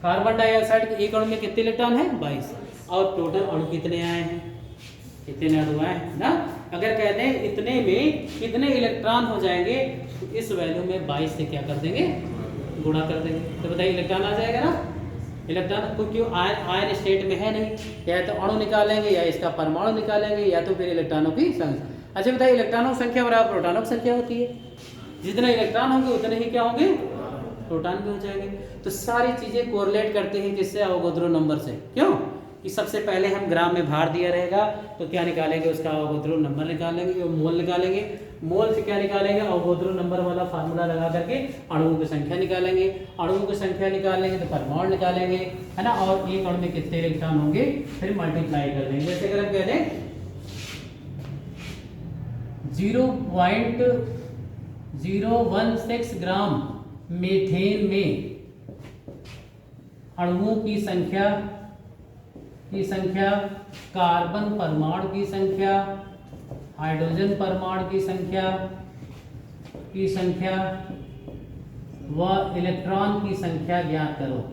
कार्बन डाइऑक्साइड के एक अणु में कितने इलेक्ट्रॉन हैं? 22। और टोटल अणु कितने आए हैं? कितने अणु आए हैं ना? अगर कहते हैं इतने में कितने इलेक्ट्रॉन हो जाएंगे, तो इस वैल्यू में 22 से क्या कर देंगे? गुणा कर देंगे। तो बताइए इलेक्ट्रॉन आ जाएगा ना? इलेक्ट्रॉन को क्यों आयन स्टेट में है नहीं, या तो अणु निकालेंगे या इसका परमाणु निकालेंगे या तो फिर इलेक्ट्रॉनों की संख्या। अच्छा बताइए इलेक्ट्रॉनों की संख्या बराबर प्रोटॉनों की संख्या होती है, जितने इलेक्ट्रॉन होंगे उतने ही क्या होंगे? प्रोटॉन भी हो जाएंगे। तो सारी चीजें कोरिलेट करते हैं किससे? अवोगाद्रो नंबर से। क्यों? कि सबसे पहले हम ग्राम में भार दिया रहेगा तो क्या निकालेंगे? उसका अवोगाद्रो नंबर निकालेंगे, मोल निकालेंगे, मोल से क्या निकालेंगे? अवोगाद्रो नंबर वाला फार्मूला लगा करके अणुओं की संख्या निकालेंगे, अणुओं की संख्या निकालेंगे तो परमाणु निकालेंगे, है ना? और एक अणु में कितने इलेक्ट्रॉन होंगे फिर मल्टीप्लाई कर देंगे। जैसे अगर हम कह दें 0.016 ग्राम मीथेन में अणुओं की संख्या कार्बन परमाणु की संख्या, हाइड्रोजन परमाणु की संख्या व इलेक्ट्रॉन की संख्या ज्ञात करो।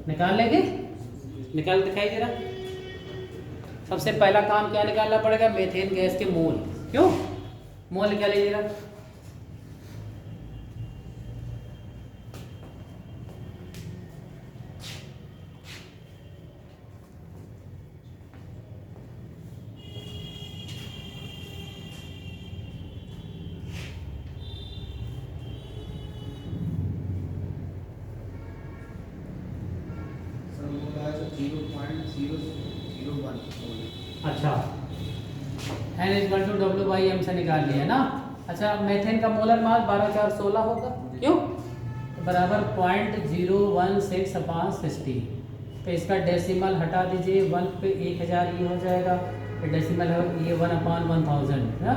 निकाल लेंगे? निकाल दिखाई जरा। सबसे पहला काम क्या निकालना पड़ेगा? मीथेन गैस के मोल। क्यों? मोल निकालिए जरा। अच्छा N=W/M से निकाल लिया ना। अच्छा मेथेन का मोलर मास 12416 होगा। क्यों? बराबर 0.016/60। तो इसका डेसिमल हटा दीजिए, 1 पे 1000 ये हो जाएगा, फिर डेसिमल है ये 1/1000 ना,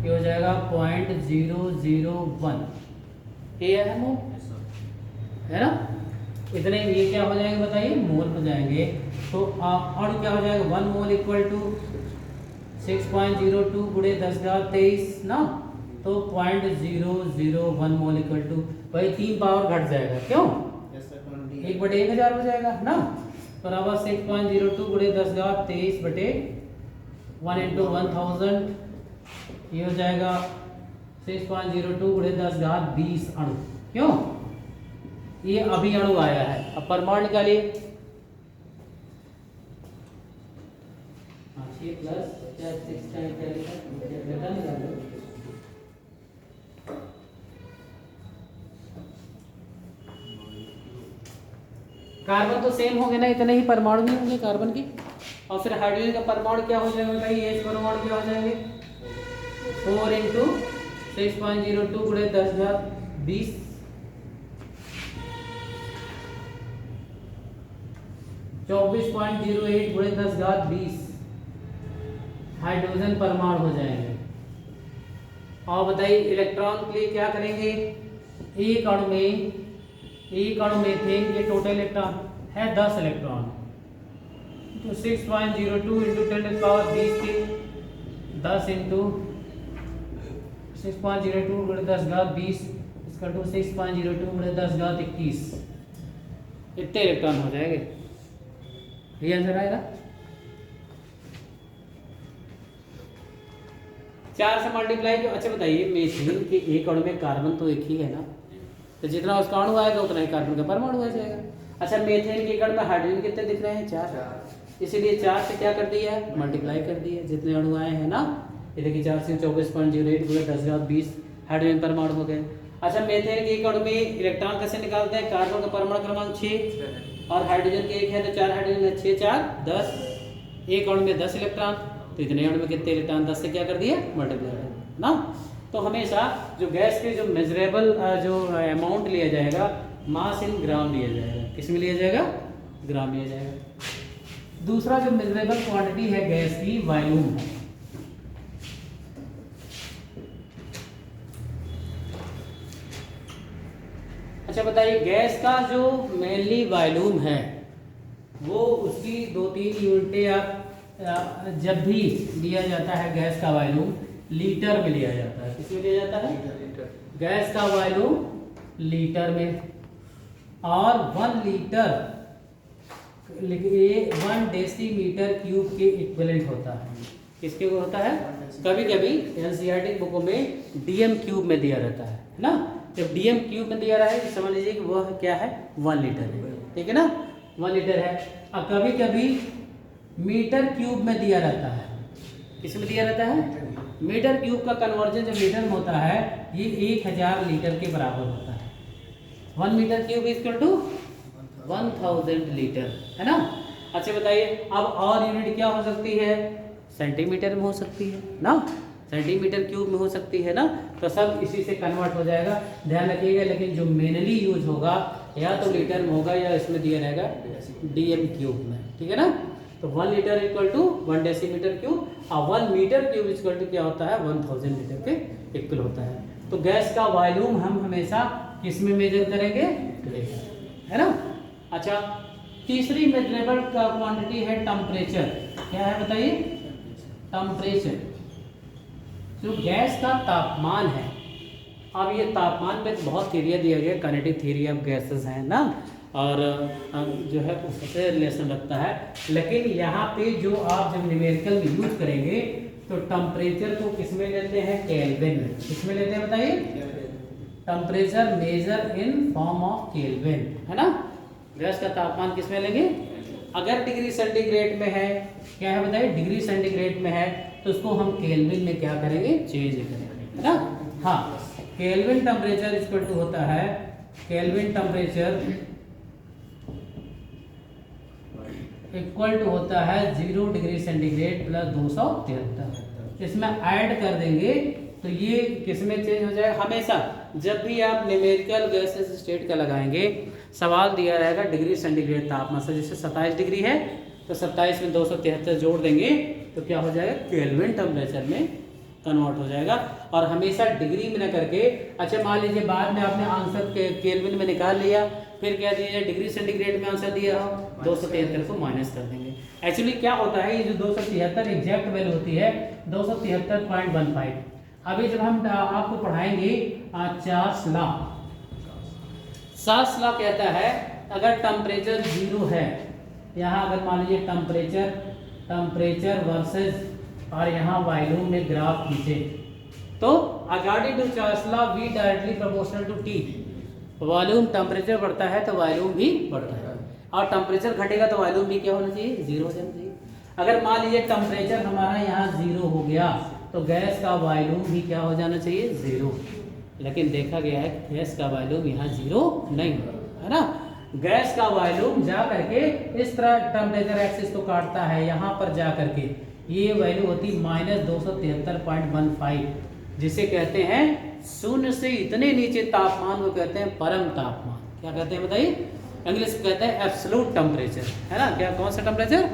ये हो जाएगा 0.001। ये है मोल, है ना? इतने ये क्या हो जाएंगे बताइए? मोल हो जाएंगे। तो अणु क्या हो जाएगा? 1 मोल इक्वल टू 6.02 गुणे 10⁻23 ना, तो 0.001 मोल इक्वल टू भाई 3 पावर घट जाएगा। क्यों? 1/1000 हो जाएगा ना, बराबर 6.02 गुणे 10⁻23 बटे 1 × 1000, ये हो जाएगा 6.02 गुणे 10⁻20 अणु। क्यों? ये अभी अणु आया है। अब परमाणु निकालिए। प्लस कार्बन तो सेम होंगे ना, इतने ही परमाणु भी होंगे कार्बन की। और फिर हाइड्रोजन का परमाणु क्या हो जाएगा भाई? H परमाणु क्या हो जाएंगे? 4 × 6.02 गुणे 10⁻20, 24.08 गुणे 10⁻20 हाइड्रोजन परमाणु हो जाएंगे। और बताइए इलेक्ट्रॉन के लिए क्या करेंगे? एक अणु मीथेन के टोटल इलेक्ट्रॉन है 10 इलेक्ट्रॉन, तो 6.02 × 10⁻20 के 10 × 6.02 गुणे 10⁻20 इसका टू 6.02 गुणे 10⁻21 इतने इलेक्ट्रॉन हो जाएंगे। ये आंसर आएगा। 4 से मल्टीप्लाई किया। अच्छा बताइए मीथेन के एक अणु में कार्बन तो एक ही है ना, तो जितना उसका अणु आएगा उतना ही कार्बन का परमाणु आ जाएगा। अच्छा मीथेन के एक अणु में हाइड्रोजन कितने दिख रहे हैं? 4। इसीलिए 4 से क्या कर दिया है, मल्टीप्लाई कर दिया, जितने अणु आए हैं ना, ये देखिए 4 से 24.08 गुणा 10⁻20 हाइड्रोजन परमाणु हो गए। अच्छा, मीथेन के एक अणु में इलेक्ट्रॉन कैसे निकालते हैं, कार्बन का परमाणु क्रमांक 6 और हाइड्रोजन के एक है तो 4 हाइड्रोजन है, 6 4 10, एक अणु में 10 इलेक्ट्रॉन, तो इतने अणु में कितने इलेक्ट्रॉन, 10 से क्या कर दिया, मल्टीप्लाई ना। तो हमेशा जो गैस के जो मेजरेबल जो अमाउंट लिया जाएगा, मास इन ग्राम लिया जाएगा, किस में लिया जाएगा, ग्राम लिया जाएगा। दूसरा जो मेजरेबल क्वांटिटी है गैस की, वॉल्यूम है। अच्छा बताइए, गैस का जो मेनली वॉल्यूम है वो उसकी 2-3 यूनिटें आप जब भी लिया जाता है गैस का वॉल्यूम लीटर में लिया जाता है। किस में लिया जाता है, गैस का वॉल्यूम लीटर में, और 1 लीटर 1 डेसीमीटर क्यूब के इक्विवेलेंट होता है। किसके होता है, कभी कभी एनसीईआरटी बुकों में डीएम क्यूब में दिया रहता है ना। जब डीएम क्यूब में दिया रहा है समझ लीजिए कि वह क्या है, 1 लीटर है, ठीक है ना, 1 लीटर है। और कभी कभी मीटर क्यूब में दिया रहता है। किस में दिया रहता है, मीटर क्यूब का कन्वर्जन जब लीटर में होता है ये 1000 लीटर के बराबर होता है। 1 metre cube equal to 1000 litre, है ना। अच्छा बताइए, अब और यूनिट क्या हो सकती है, सेंटीमीटर में हो सकती है ना, सेंटीमीटर क्यूब में हो सकती है ना, तो सब इसी से कन्वर्ट हो जाएगा, ध्यान रखिएगा। लेकिन जो मेनली यूज होगा या तो लीटर में होगा या इसमें दिया रहेगा डीएम क्यूब में, ठीक है ना। तो 1 litre equal to 1 decimetre cube और 1 मीटर क्यूब इक्वल टू क्या होता है, 1000 लीटर के इक्वल होता है। तो गैस का वॉल्यूम हम हमेशा किस में मेजर करेंगे, है ना। अच्छा, तीसरी मेजरेबल का क्वांटिटी है टेम्परेचर। क्या है बताइए, टेम्परेचर जो गैस का तापमान है। अब ये तापमान पे बहुत थ्योरी दिया गया, काइनेटिक थ्योरी ऑफ गैसेस है ना, और जो है उससे रिलेशन रखता है। लेकिन यहाँ पे जो आप जब न्यूमेरिकल में यूज करेंगे तो टेम्परेचर को किस में लेते हैं, केल्विन में। किस में लेते हैं बताइए, temperature measure in form of kelvin, है ना। गैस का तापमान किस में लेंगे, अगर डिग्री सेंटीग्रेड में है, क्या है बताइए, डिग्री सेंटीग्रेड में है तो उसको हम केल्विन में क्या करेंगे, चेंज करेंगे, है ना। हाँ, केल्विन टेम्परेचर इक्वल टू होता है, केल्विन टेम्परेचर इक्वल टू होता है 0 डिग्री सेंटीग्रेड प्लस 273। इसमें ऐड कर देंगे तो ये किस में चेंज हो जाएगा। हमेशा जब भी आप न्यूमेरिकल गैसेस स्टेट का लगाएंगे, सवाल दिया रहेगा डिग्री सेंटीग्रेड तापमान से, जैसे 27 डिग्री है तो 27 में 273 जोड़ देंगे तो क्या हो जाएगा, केल्विन टेम्परेचर में कन्वर्ट हो जाएगा। और हमेशा डिग्री में न करके, अच्छा मान लीजिए बाद में आपने आंसर केल्विन में निकाल लिया, फिर क्या दिया, डिग्री सेंटीग्रेड में आंसर दिया हो, 273 को माइनस कर देंगे। एक्चुअली क्या होता है, ये जो 273 एग्जैक्ट वैल्यू होती है 273.15। अभी जब हम आपको पढ़ाएंगे चार्ल्स लॉ, चार्ल्स लॉ कहता है अगर टेम्परेचर 0 है, यहाँ अगर मान लीजिए टेम्परेचर वर्सेस और यहाँ वॉल्यूम में ग्राफ खींचे तो according to Charles law V directly proportional to T। Volume temperature बढ़ता है तो वॉल्यूम भी बढ़ता है, और टेम्परेचर घटेगा तो वॉल्यूम भी क्या होना चाहिए, 0 होना चाहिए। अगर मान लीजिए टेम्परेचर हमारा यहाँ 0 हो गया तो गैस का वॉल्यूम भी क्या हो जाना चाहिए, 0। लेकिन देखा गया है गैस का वॉल्यूम यहाँ 0 नहीं है ना। गैस का वॉल्यूम जा करके इस तरह टेम्परेचर एक्सिस को काटता है, यहाँ पर जा करके ये वैल्यू होती -273.15, जिसे कहते हैं शून्य से इतने नीचे तापमान को कहते हैं परम तापमान। क्या कहते हैं बताइए, इंग्लिश में कहते हैं एब्सोल्यूट टेम्परेचर, है ना। क्या, कौन सा टेम्परेचर,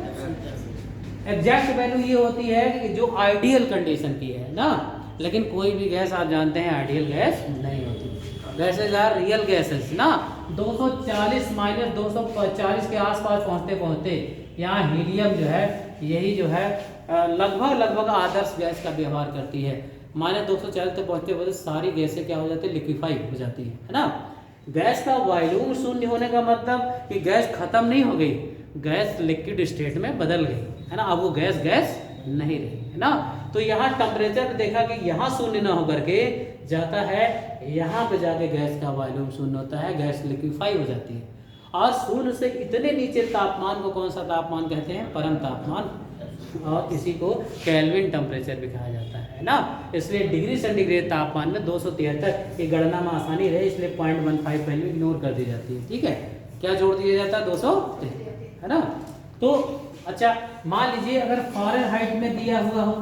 एग्जैक्ट वैल्यू ये होती है कि जो आइडियल कंडीशन की है ना। लेकिन कोई भी गैस आप जानते हैं आइडियल गैस नहीं होती, गैसेज आर रियल गैसेज ना। 240 - 240 के आसपास पहुंचते पहुंचते यहाँ हीलियम जो है, यही जो है लगभग आदर्श गैस का व्यवहार करती है। -240 तक पहुंचते पहुंचते सारी गैसें क्या हो जाती है, लिक्विफाई हो जाती है ना। गैस का वॉल्यूम शून्य होने का मतलब कि गैस खत्म नहीं हो गई, गैस लिक्विड स्टेट में बदल गई, है ना। अब वो गैस नहीं रही, है ना। तो यहाँ टेम्परेचर देखा कि यहाँ शून्य ना होकर के जाता है, यहाँ पे जाके गैस का वॉल्यूम शून्य होता है, गैस लिक्विफाई हो जाती है। और शून्य से इतने नीचे तापमान को कौन सा तापमान कहते हैं? परम तापमान, और इसी को केल्विन टेम्परेचर भी कहा जाता है ना। इसलिए डिग्री सेंटीग्रेड तापमान में 273, ये गणना में आसानी रहे इसलिए 0.15 वैल्यू इग्नोर कर दी जाती है, ठीक है। क्या जोड़ दिया जाता है? 273, है ना। तो अच्छा, मान लीजिए अगर फ़ारेनहाइट में दिया हुआ हो,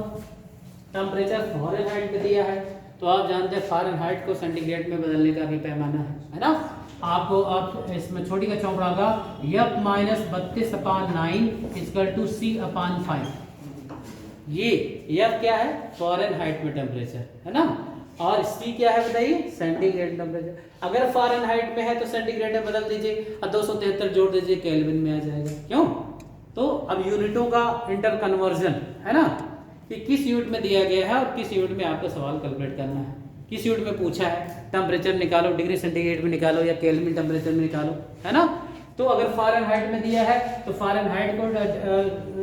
टेम्परेचर फ़ारेनहाइट में दिया है, तो आप जानते हैं फ़ारेनहाइट को सेंटीग्रेड में बदलने का भी पैमाना है ना। आपको आप इसमें छोटी का चौपड़ा का F माइनस 32/9 = C/5, ये F क्या है? फ़ारेनहाइट में टेम्परेचर, है ना। और C क्या है बताइए? Centigrade temperature. अगर फ़ारेनहाइट में है तो सेंटीग्रेड में बदल दीजिए और 273 जोड़ दीजिए, केल्विन में आ जाएगा। क्यों? तो अब यूनिटों का इंटर कन्वर्जन, है ना, कि किस यूनिट में दिया गया है और किस यूनिट में आपको सवाल कैलकुलेट करना है। किस यूनिट में पूछा है, टेम्परेचर निकालो, डिग्री सेंटीग्रेड में निकालो या केल्विन टेम्परेचर में निकालो, है ना। तो अगर फ़ारेनहाइट में दिया है तो फ़ारेनहाइट को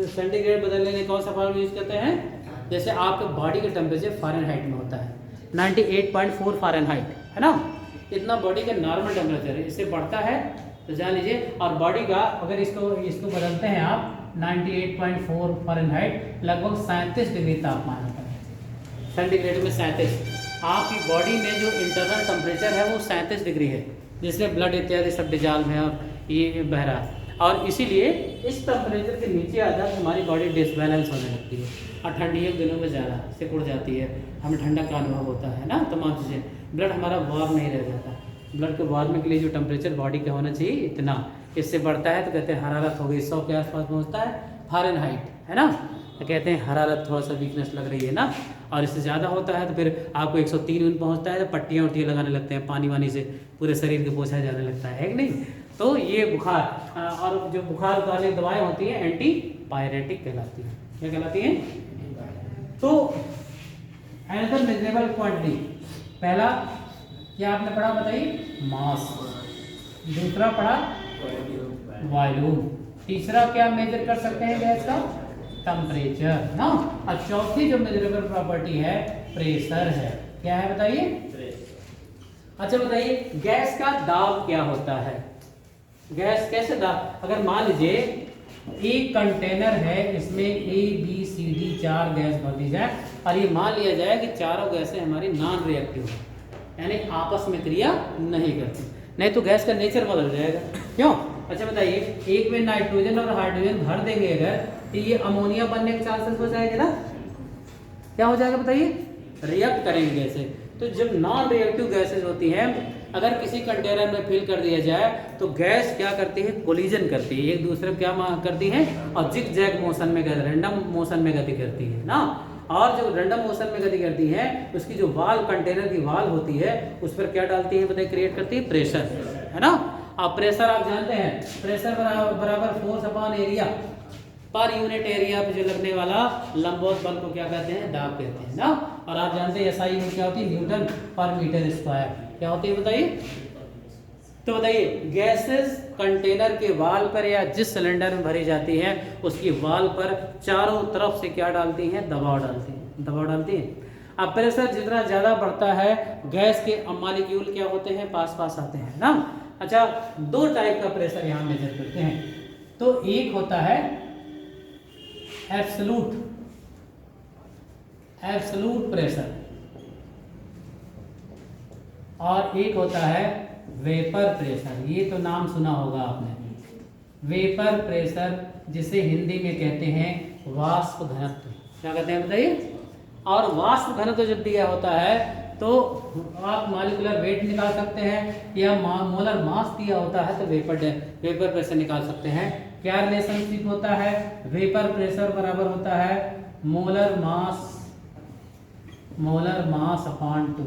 सेंटीग्रेड बदलने में कौन सा फॉर्मूला यूज करते हैं? जैसे आपके बॉडी का टेम्परेचर फ़ारेनहाइट में होता है 98.4 फ़ारेनहाइट, है ना। इतना बॉडी का नॉर्मल टेम्परेचर है, इससे बढ़ता है तो जान लीजिए। और बॉडी का अगर इसको बदलते हैं आप 98.4 फ़ारेनहाइट, लगभग 37 डिग्री तापमान होता है सेंटीग्रेड में। 37, आपकी बॉडी में जो इंटरनल टेम्परेचर है वो 37 डिग्री है, जिसमें ब्लड इत्यादि सब डिजॉल्व है और ये बह रहा है। और इसीलिए इस टेम्परेचर के नीचे आ जाकर हमारी बॉडी डिसबैलेंस होने लगती है और ठंडी के दिनों में ज़्यादा सिकुड़ जाती है, हमें ठंडा का अनुभव होता है ना, तमाम चीज़ें। ब्लड हमारा वार्म नहीं रह जाता। ब्लड के वार्मिंग के लिए जो टेम्परेचर बॉडी का होना चाहिए इतना, इससे बढ़ता है तो कहते हैं हरारत हो गई, 100 के आसपास पहुँचता है फ़ारेनहाइट, है ना। तो कहते हैं हरारत थोड़ा सा वीकनेस लग रही है ना। और इससे ज़्यादा होता है तो फिर आपको 103 यूनिट पहुँचता है तो पट्टियाँ उट्टियाँ लगाने लगते हैं, पानी वानी से पूरे शरीर को पोछा जाने लगता है कि नहीं। तो ये बुखार, और जो बुखार वाली दवाएं होती हैं एंटीपायरेटिक कहलाती हैं। क्या कहलाती हैं? तो अनदर मेजरेबल क्वांटिटी, पहला क्या आपने पढ़ा बताइए? मास। दूसरा पढ़ा वॉल्यूम। तीसरा क्या मेजर कर सकते हैं गैस का? टेम्परेचर ना। और चौथी जो मेजरेबल प्रॉपर्टी है प्रेशर है। क्या है बताइए? अच्छा बताइए, गैस का दाब क्या होता है? गैस कैसे दाब? अगर मान लीजिए एक कंटेनर है, इसमें A B C D 4 gas भर दी जाए और ये मान लिया जाए कि चारों गैसें हमारी नॉन रिएक्टिव है, यानी आपस में क्रिया नहीं करती, नहीं तो गैस का नेचर बदल जाएगा। क्यों? अच्छा बताइए, एक में नाइट्रोजन और हाइड्रोजन भर देंगे अगर, तो ये अमोनिया बनने के चांसेस हो जाएंगे ना। क्या हो जाएगा बताइए? रिएक्ट करेंगे गैसें। तो जब नॉन रिएक्टिव गैसेज होती हैं, अगर किसी कंटेनर में फिल कर दिया जाए तो गैस क्या करती है? कोलिजन करती है, एक दूसरे को क्या करती है? और जिग जैग मोशन में, रैंडम मोशन में गति करती है ना। और जो रैंडम मोशन में गति करती है, उसकी जो वाल, कंटेनर की वाल होती है, उस पर क्या डालती है बताइए? क्रिएट करती है प्रेशर, है ना। अब प्रेशर आप जानते हैं, प्रेशर बराबर force upon area, per unit area पे जो लगने वाला लंबवत बल को क्या कहते हैं? दाब कहते हैं ना। और आप जानते हैं SI यूनिट क्या होती है? न्यूटन पर मीटर स्क्वायर। क्या होती है बताइए? तो बताइए, गैसेस कंटेनर के वाल पर या जिस सिलेंडर में भरी जाती है उसकी वाल पर चारों तरफ से क्या डालती हैं? दबाव डालती हैं, दबाव डालती हैं। अब प्रेशर जितना ज़्यादा बढ़ता है, गैस के मॉलिक्यूल क्या होते हैं? पास पास आते हैं ना। अच्छा, दो टाइप का प्रेशर यहाँ मेजर करते हैं। तो एक होता है एब्सोल्यूट प्रेशर और एक होता है वेपर प्रेशर। ये तो नाम सुना होगा आपने, वेपर प्रेशर, जिसे हिंदी में कहते हैं वाष्प घनत्व। क्या कहते हैं बताइए? और वाष्प घनत्व जब दिया होता है तो आप मॉलिक्यूलर वेट निकाल सकते हैं या मोलर मास दिया होता है तो वेपर प्रेशर निकाल सकते हैं। क्या रिलेशनशिप होता है? वेपर प्रेशर बराबर होता है molar mass upon 2,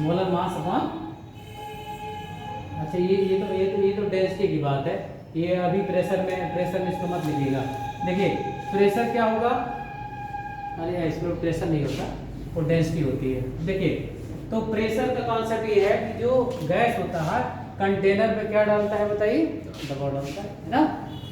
molar mass upon. अच्छा, ये तो डेंसिटी की बात है, ये अभी प्रेशर में इसको मत लिखिएगा। देखिए प्रेशर क्या होगा? अरे इसमें प्रेशर नहीं होता, वो डेंसिटी होती है। देखिए, तो प्रेशर का कॉन्सेप्ट ये है कि जो गैस होता है कंटेनर में क्या डालता है बताइए? दबाव डालता है ना।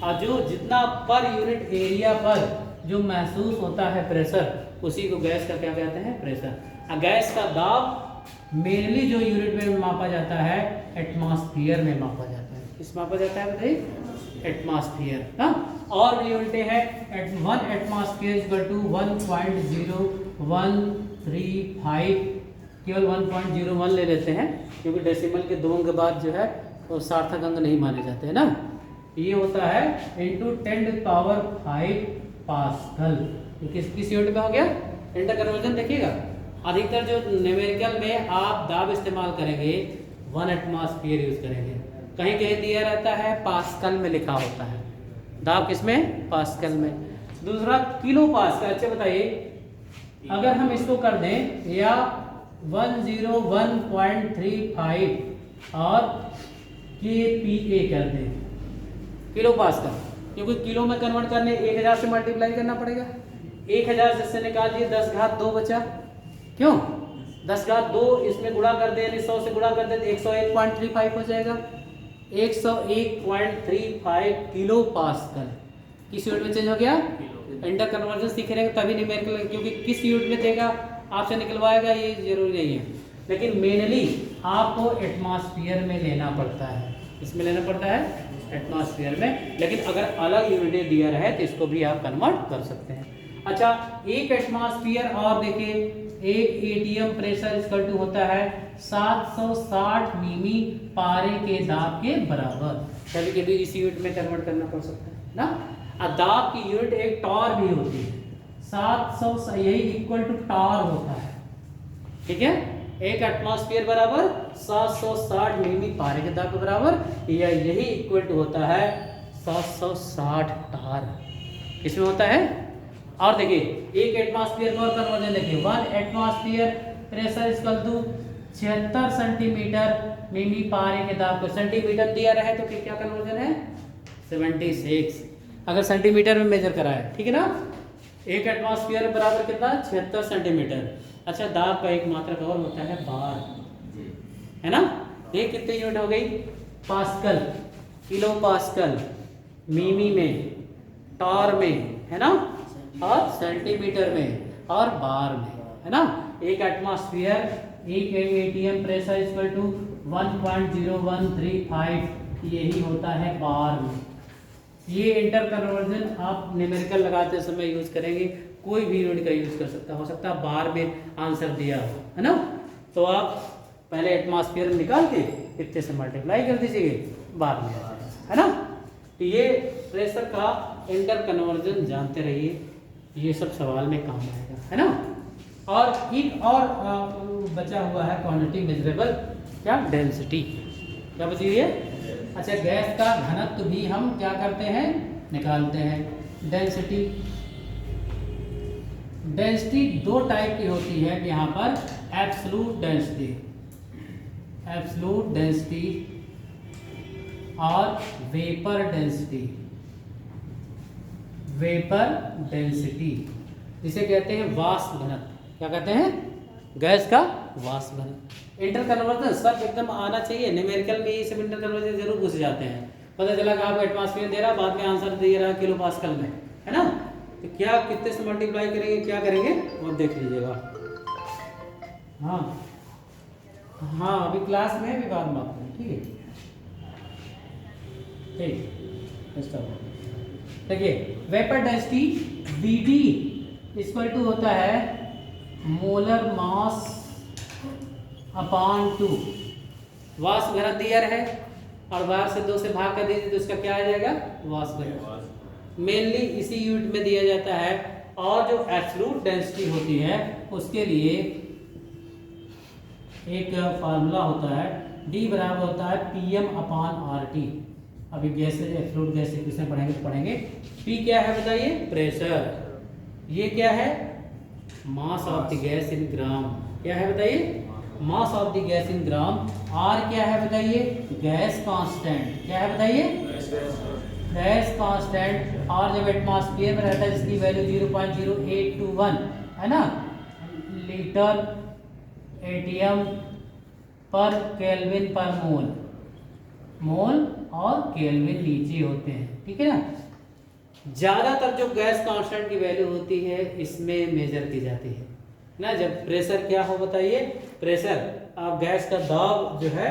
और जो जितना पर यूनिट एरिया पर जो महसूस होता है प्रेशर, उसी को गैस का क्या कहते हैं? प्रेशर। गैस का दाब मेनली जो यूनिट में मापा जाता है एटमॉस्फेयर में मापा जाता है। किस मापा जाता है बताइए? एटमॉस्फेयर। हाँ, और भी यूनिटें हैं। 1 एटमॉस्फेयर इक्वल टू 1.0135, केवल 1.01 ले लेते हैं क्योंकि डेसिमल के 2 के बाद जो है वो सार्थक अंक नहीं माने जाते हैं ना। ये होता है इंटू 10⁵ पास्कल। किस यूनिट में हो गया? Inter conversion. देखिएगा अधिकतर जो न्यूमेरिकल में आप दाब इस्तेमाल करेंगे 1 एटमॉस्फेयर यूज करेंगे, कहीं कहीं दिया रहता है पास्कल में लिखा होता है। दाब किसमें? पास्कल में। दूसरा किलो पास्कल। अच्छा बताइए, अगर हम इसको कर दें या 101.35 और kPa कर दें, किलो पास्कल, क्योंकि किलो में कन्वर्ट करने 1000 से मल्टीप्लाई करना पड़ेगा। 1000 से निकाल दिए 10⁻2 बचा। क्यों? 10⁻2 इसमें गुणा कर दे, यानी 100 से गुणा कर दे तो 101.35 हो जाएगा। 101.35 किलो पास्कल किस यूनिट में चेंज हो गया? इंटर कन्वर्जन सीख रहे हैं तभी न्यूमेरिकल, क्योंकि किस यूनिट में देगा आपसे निकलवाएगा ये जरूरी नहीं है, लेकिन मेनली आपको एटमॉस्फेयर में लेना पड़ता है। इसमें लेना पड़ता है एटमॉस्फेयर में, लेकिन अगर अलग यूनिट दिया रहे तो इसको भी आप कन्वर्ट कर सकते हैं। अच्छा, 1 एटमॉस्फेयर और देखिए 1 एटीएम प्रेशर इक्वल टू होता है 760 मिमी पारे के दाब के बराबर। कभी कभी इस यूनिट में कन्वर्ट करना पड़ सकता है ना। दाब की यूनिट एक टॉर भी होती है, 700, यही इक्वल टू टॉर होता है। ठीक है, 1 एटमॉस्फेयर बराबर 760 मिमी पारे के दाब के बराबर, या यही इक्वल टू होता है 760 टॉर। इसमें होता है। और देखिए 1 एटमॉस्फेयर का और कन्वर्जन देखिए, 1 atmosphere pressure equal to 76 centimetre मिमी पारे के दाब को। सेंटीमीटर दिया रहे तो क्या कन्वर्जन है? 76, अगर सेंटीमीटर में मेजर करा है। ठीक है ना। 1 एटमॉस्फेयर बराबर कितना? 76 सेंटीमीटर। अच्छा, दाब का एक मात्रक और होता है बार, है ना। ये कितने यूनिट हो गई? पास्कल, किलो पास्कल, मिमी में, टॉर में, है ना, और सेंटीमीटर में और बार में, है ना। 1 atmosphere 1 ATM pressure equal to 1.0135, यही होता है बार में। ये इंटर कन्वर्जन आप न्यूमेरिकल लगाते समय यूज करेंगे, कोई भी यूनिट का यूज कर सकता, हो सकता है बार में आंसर दिया हो, है ना। तो आप पहले एटमॉस्फेयर निकाल के इतने से मल्टीप्लाई कर दीजिए, बार में आ जाएगा, है ना। तो ये प्रेशर का इंटर कन्वर्जन जानते रहिए, ये सब सवाल में काम आएगा, है ना। और एक और बचा हुआ है क्वांटिटी मेजरेबल, क्या? डेंसिटी। क्या बची हुई है? अच्छा, गैस का घनत्व भी हम क्या करते हैं? निकालते हैं। डेंसिटी, डेंसिटी 2 टाइप की होती है यहाँ पर। एब्सोल्यूट डेंसिटी, एब्सोल्यूट डेंसिटी और वेपर डेंसिटी। वेपर डेंसिटी जिसे कहते हैं वाष्प घनत्व। क्या कहते हैं? गैस का वाष्प घनत्व। इंटर कन्वर्जन सब एकदम आना चाहिए। न्यूमेरिकल में ये सब इंटर कन्वर्जन जरूर घुस जाते हैं। पता चला कि आपको एटमॉस्फेयर दे रहा, बाद में आंसर दे रहा किलो पास्कल में, है ना। तो क्या कितने से मल्टीप्लाई करेंगे, क्या करेंगे और देख लीजिएगा। हाँ हाँ, अभी क्लास में भी बाद में आते हैं। ठीक है, ठीक। देखिए vapour density Vd equal to होता है मोलर मास अपॉन 2। वाष्प घनत्व दिया रहे और बाहर से 2 से भाग कर दीजिए तो इसका क्या आ जाएगा? वाष्प घनत्व। मेनली इसी यूनिट में दिया जाता है। और जो एब्सोल्यूट डेंसिटी होती है उसके लिए एक फार्मूला होता है, D बराबर होता है Pm/RT। अभी गैस एब्सोल्यूट गैस इक्वेशन पढ़ेंगे तो पढ़ेंगे। P क्या है बताइए? प्रेशर। ये क्या है? Mass of the gas in gram. क्या है बताइए? Mass of the gas in gram. R क्या है बताइए? Gas constant. क्या है बताइए? Gas constant. और जब एटमॉस्फेयर में रहता है जिसकी वैल्यू 0.0821 है ना, लीटर एटीएम पर केल्विन पर मोल। मोल और केल्विन नीचे होते हैं, ठीक है ना। ज़्यादातर जो गैस कांस्टेंट की वैल्यू होती है इसमें मेजर की जाती है ना। जब प्रेशर क्या हो बताइए? प्रेशर गैस का दाब जो है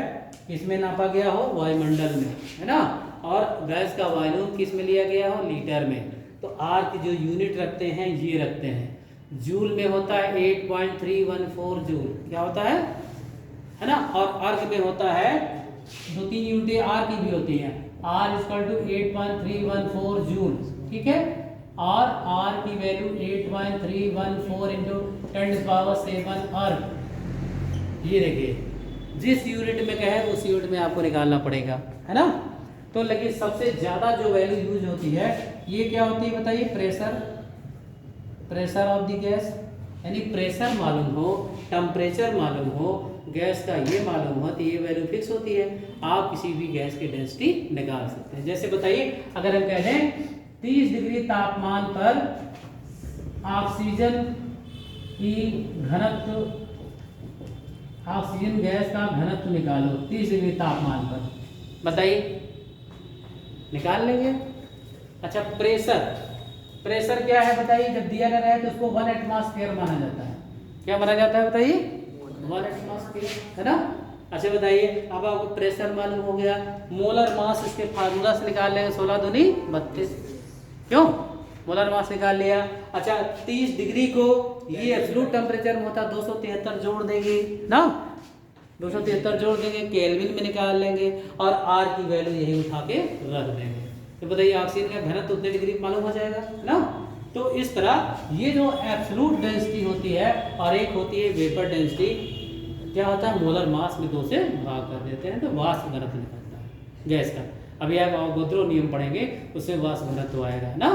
किसमें नापा गया हो, वायुमंडल में, है ना, और गैस का वॉल्यूम किस में लिया गया हो, लीटर में। तो आर की जो यूनिट रखते हैं ये रखते हैं, जूल में होता है 8.314 जूल, क्या होता है ना, और अर्ग में होता है 2-3 यूनिटें आर की भी होती हैं, आर इक्वल टू 8.314 जूल, ठीक है, और आर की वैल्यू 8.314 इंटू 10⁻7 अर्ग। ये देखिए जिस यूनिट में कहे उस यूनिट में आपको निकालना पड़ेगा, है ना। तो लेकिन सबसे ज्यादा जो वैल्यू यूज होती है ये क्या होती है बताइए, प्रेशर ऑफ द गैस, यानी प्रेशर मालूम हो, टेम्परेचर मालूम हो, गैस का ये मालूम हो तो ये वैल्यू फिक्स होती है, आप किसी भी गैस की डेंसिटी निकाल सकते हैं। जैसे बताइए अगर हम कह दें 30 डिग्री तापमान पर ऑक्सीजन की घनत्व, ऑक्सीजन गैस का घनत्व निकालो 30 डिग्री तापमान पर, बताइए, निकाल लेंगे। अच्छा प्रेशर क्या है बताइए, जब दिया गया है तो उसको 1 एटमॉस्फेयर माना जाता है, क्या माना जाता है बताइए, 1 एटमॉस्फेयर, है ना। अच्छा बताइए अब आपको प्रेशर मालूम हो गया, मोलर मास इसके फार्मूला से निकाल लेंगे, 16 दूनी 32, क्यों, मोलर मास निकाल लिया। अच्छा 30 डिग्री को ये एब्सोल्यूट टेम्परेचर में होता है 273 जोड़ देंगे ना, 273 जोड़ देंगे, केल्विन में निकाल लेंगे और आर की वैल्यू यही उठा के रख देंगे, तो बताइए ऑक्सीजन का घनत्व उतने डिग्री मालूम हो जाएगा ना। तो इस तरह ये जो एब्सोल्यूट डेंसिटी होती है और एक होती है वेपर डेंसिटी, क्या होता है, मोलर मास में 2 से भाग कर देते हैं तो वाष्प घनत्व निकलता है गैस का। अभी आप अवोगाद्रो नियम पढ़ेंगे उसमें वाष्प घनत्व आएगा ना।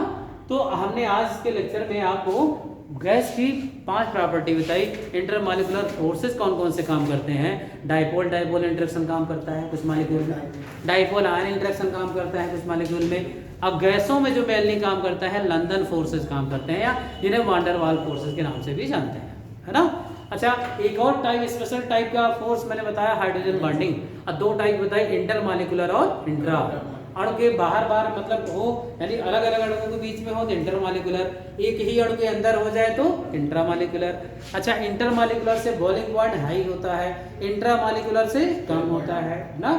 तो हमने आज के लेक्चर में आपको गैस की 5 प्रॉपर्टी बताई। इंटरमॉलिक्यूलर फोर्सेस कौन कौन से काम करते हैं, डाइपोल इंटरेक्शन काम करता है कुछ मॉलिक्यूल में, डाइपोल आयन इंटरेक्शन काम करता है कुछ मॉलिक्यूल में। अब गैसों में जो मेनली काम करता है लंदन फोर्सेस काम करते हैं, या जिन्हें वान डेर वाल्स फोर्सेस के नाम से भी जानते हैं, है ना। अच्छा एक और टाइप, स्पेशल टाइप का फोर्स मैंने बताया हाइड्रोजन बॉन्डिंग, और 2 टाइप बताए, इंटरमॉलिक्यूलर और इंट्रा। अणु के बाहर मतलब हो, यानी अलग अलग अणुओं के बीच में हो तो इंटरमॉलिक्यूलर, एक ही अणु के अंदर हो जाए तो इंट्रामॉलिक्यूलर। अच्छा इंटरमॉलिक्यूलर से बॉइलिंग पॉइंट हाई होता है, इंट्रामॉलिक्यूलर से कम होता है ना।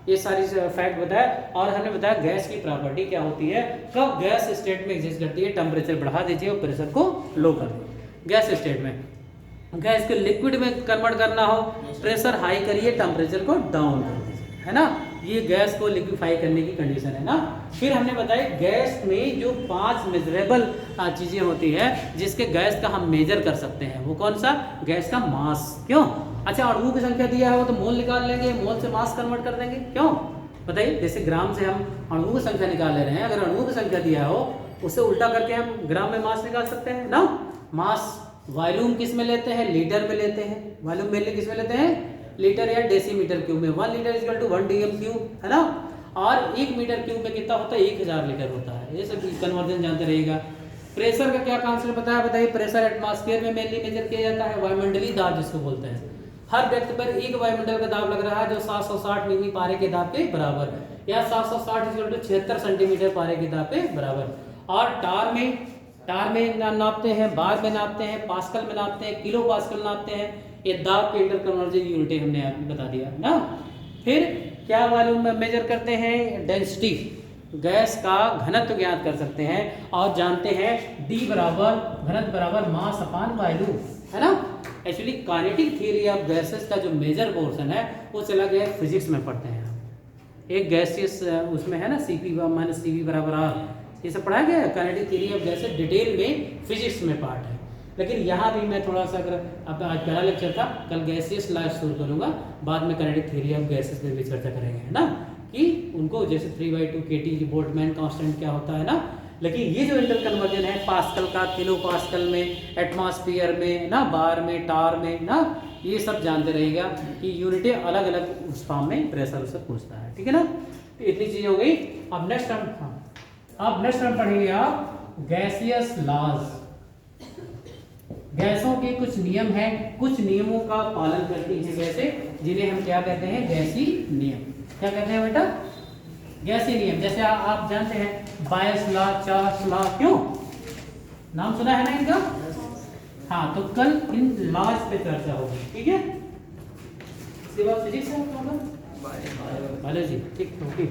ये सारी फैक्ट बताया, और हमने बताया गैस की प्रॉपर्टी क्या होती है, कब गैस स्टेट में एग्जिस्ट करती है, टेम्परेचर बढ़ा दीजिए और प्रेशर को लो कर दीजिए। गैस स्टेट में गैस को लिक्विड में कन्वर्ट करना हो, प्रेशर हाई करिए, टेम्परेचर को डाउन कर दीजिए, है ना। ये गैस को लिक्विफाई करने की कंडीशन है ना। फिर हमने बताया गैस में जो 5 मेजरेबल चीज़ें होती है जिसके गैस का हम मेजर कर सकते हैं, वो कौन सा, गैस का मास, क्यों। अच्छा अणुओं की संख्या दिया है वो तो मोल निकाल लेंगे, मोल से मास कन्वर्ट कर देंगे, क्यों बताइए। जैसे ग्राम से हम अणुओं की संख्या निकाल ले रहे हैं, अगर अणुओं की संख्या दिया हो उससे उल्टा करके हम ग्राम में मास निकाल सकते हैं ना। मास वॉल्यूम किस में लेते हैं, लीटर में लेते हैं, वॉल्यूम मेनली किस में लेते हैं, लीटर या डेसीमीटर क्यूब में। 1 litre equal to 1 dm cube, है ना। और 1 मीटर क्यूब में कितना होता है, 1000 लीटर होता है। ये सब कन्वर्जन जानते रहिएगा। प्रेशर का क्या कॉन्सेप्ट बताइए। प्रेशर एटमॉस्फेयर में मेनली मेजर किया जाता है, वायुमंडलीय दाब जिसको बोलते हैं। हर व्यक्ति पर एक वायुमंडल का दाब लग रहा है जो 760 मिमी पारे के दाब के बराबर है, या 760 इक्वल टू 76 सेंटीमीटर पारे के दाब के बराबर। और टार में नापते हैं, बार में नापते हैं, पास्कल में नापते हैं, किलो पास्कल नापते हैं। ये दाब के इंटर कन्वर्जन यूनिट हमने आपको बता दिया ना। फिर क्या वॉल्यूम में मेजर करते हैं, डेंसिटी, गैस का घनत्व ज्ञात कर सकते हैं और जानते हैं D बराबर घनत्व बराबर मास अपॉन वॉल्यूम, है ना। Actually kinetic theory of gases का जो मेजर पोर्शन है वो चला गया फिजिक्स में पढ़ते हैं। एक गैसियस उसमें है ना CP माइनस CV बराबर R, ये सब पढ़ाया गया है। Kinetic theory of gases detail में फिजिक्स में पार्ट है, लेकिन यहाँ भी मैं थोड़ा सा, अगर अब आज पहला लेक्चर था, कल गैसियस लाइफ शुरू करूँगा, बाद में काइनेटिक थ्योरी ऑफ गैसेस पे भी चर्चा करेंगे, है ना, कि उनको जैसे 3/2 kT बोल्टजमैन कांस्टेंट क्या होता है ना। लेकिन ये जो इंटर कन्वर्जन है पास्कल का किलो पास्कल में, एटमॉस्फेयर में ना, बार में, टार में ना, ये सब जानते रहिएगा कि यूनिटें अलग अलग उस फॉर्म में प्रेशर उससे पूछता है, ठीक है ना। तो इतनी चीज़ हो गई। अब नेक्स्ट हम पढ़ेंगे आप गैसियस लॉज। गैसों के कुछ नियम हैं, कुछ नियमों का पालन करती हैं गैसें, जिन्हें हम क्या कहते हैं, गैसी नियम। क्या कहते हैं बेटा, गैसी नियम। जैसे आप जानते हैं बायस लॉ, चार्ल्स लॉ, क्यों नाम सुना है ना इनका। हाँ, तो कल इन लॉज पे चर्चा होगी, ठीक है। इसके बाद फिजिक्स है आपका बायोलॉजी। ठीक, ओके।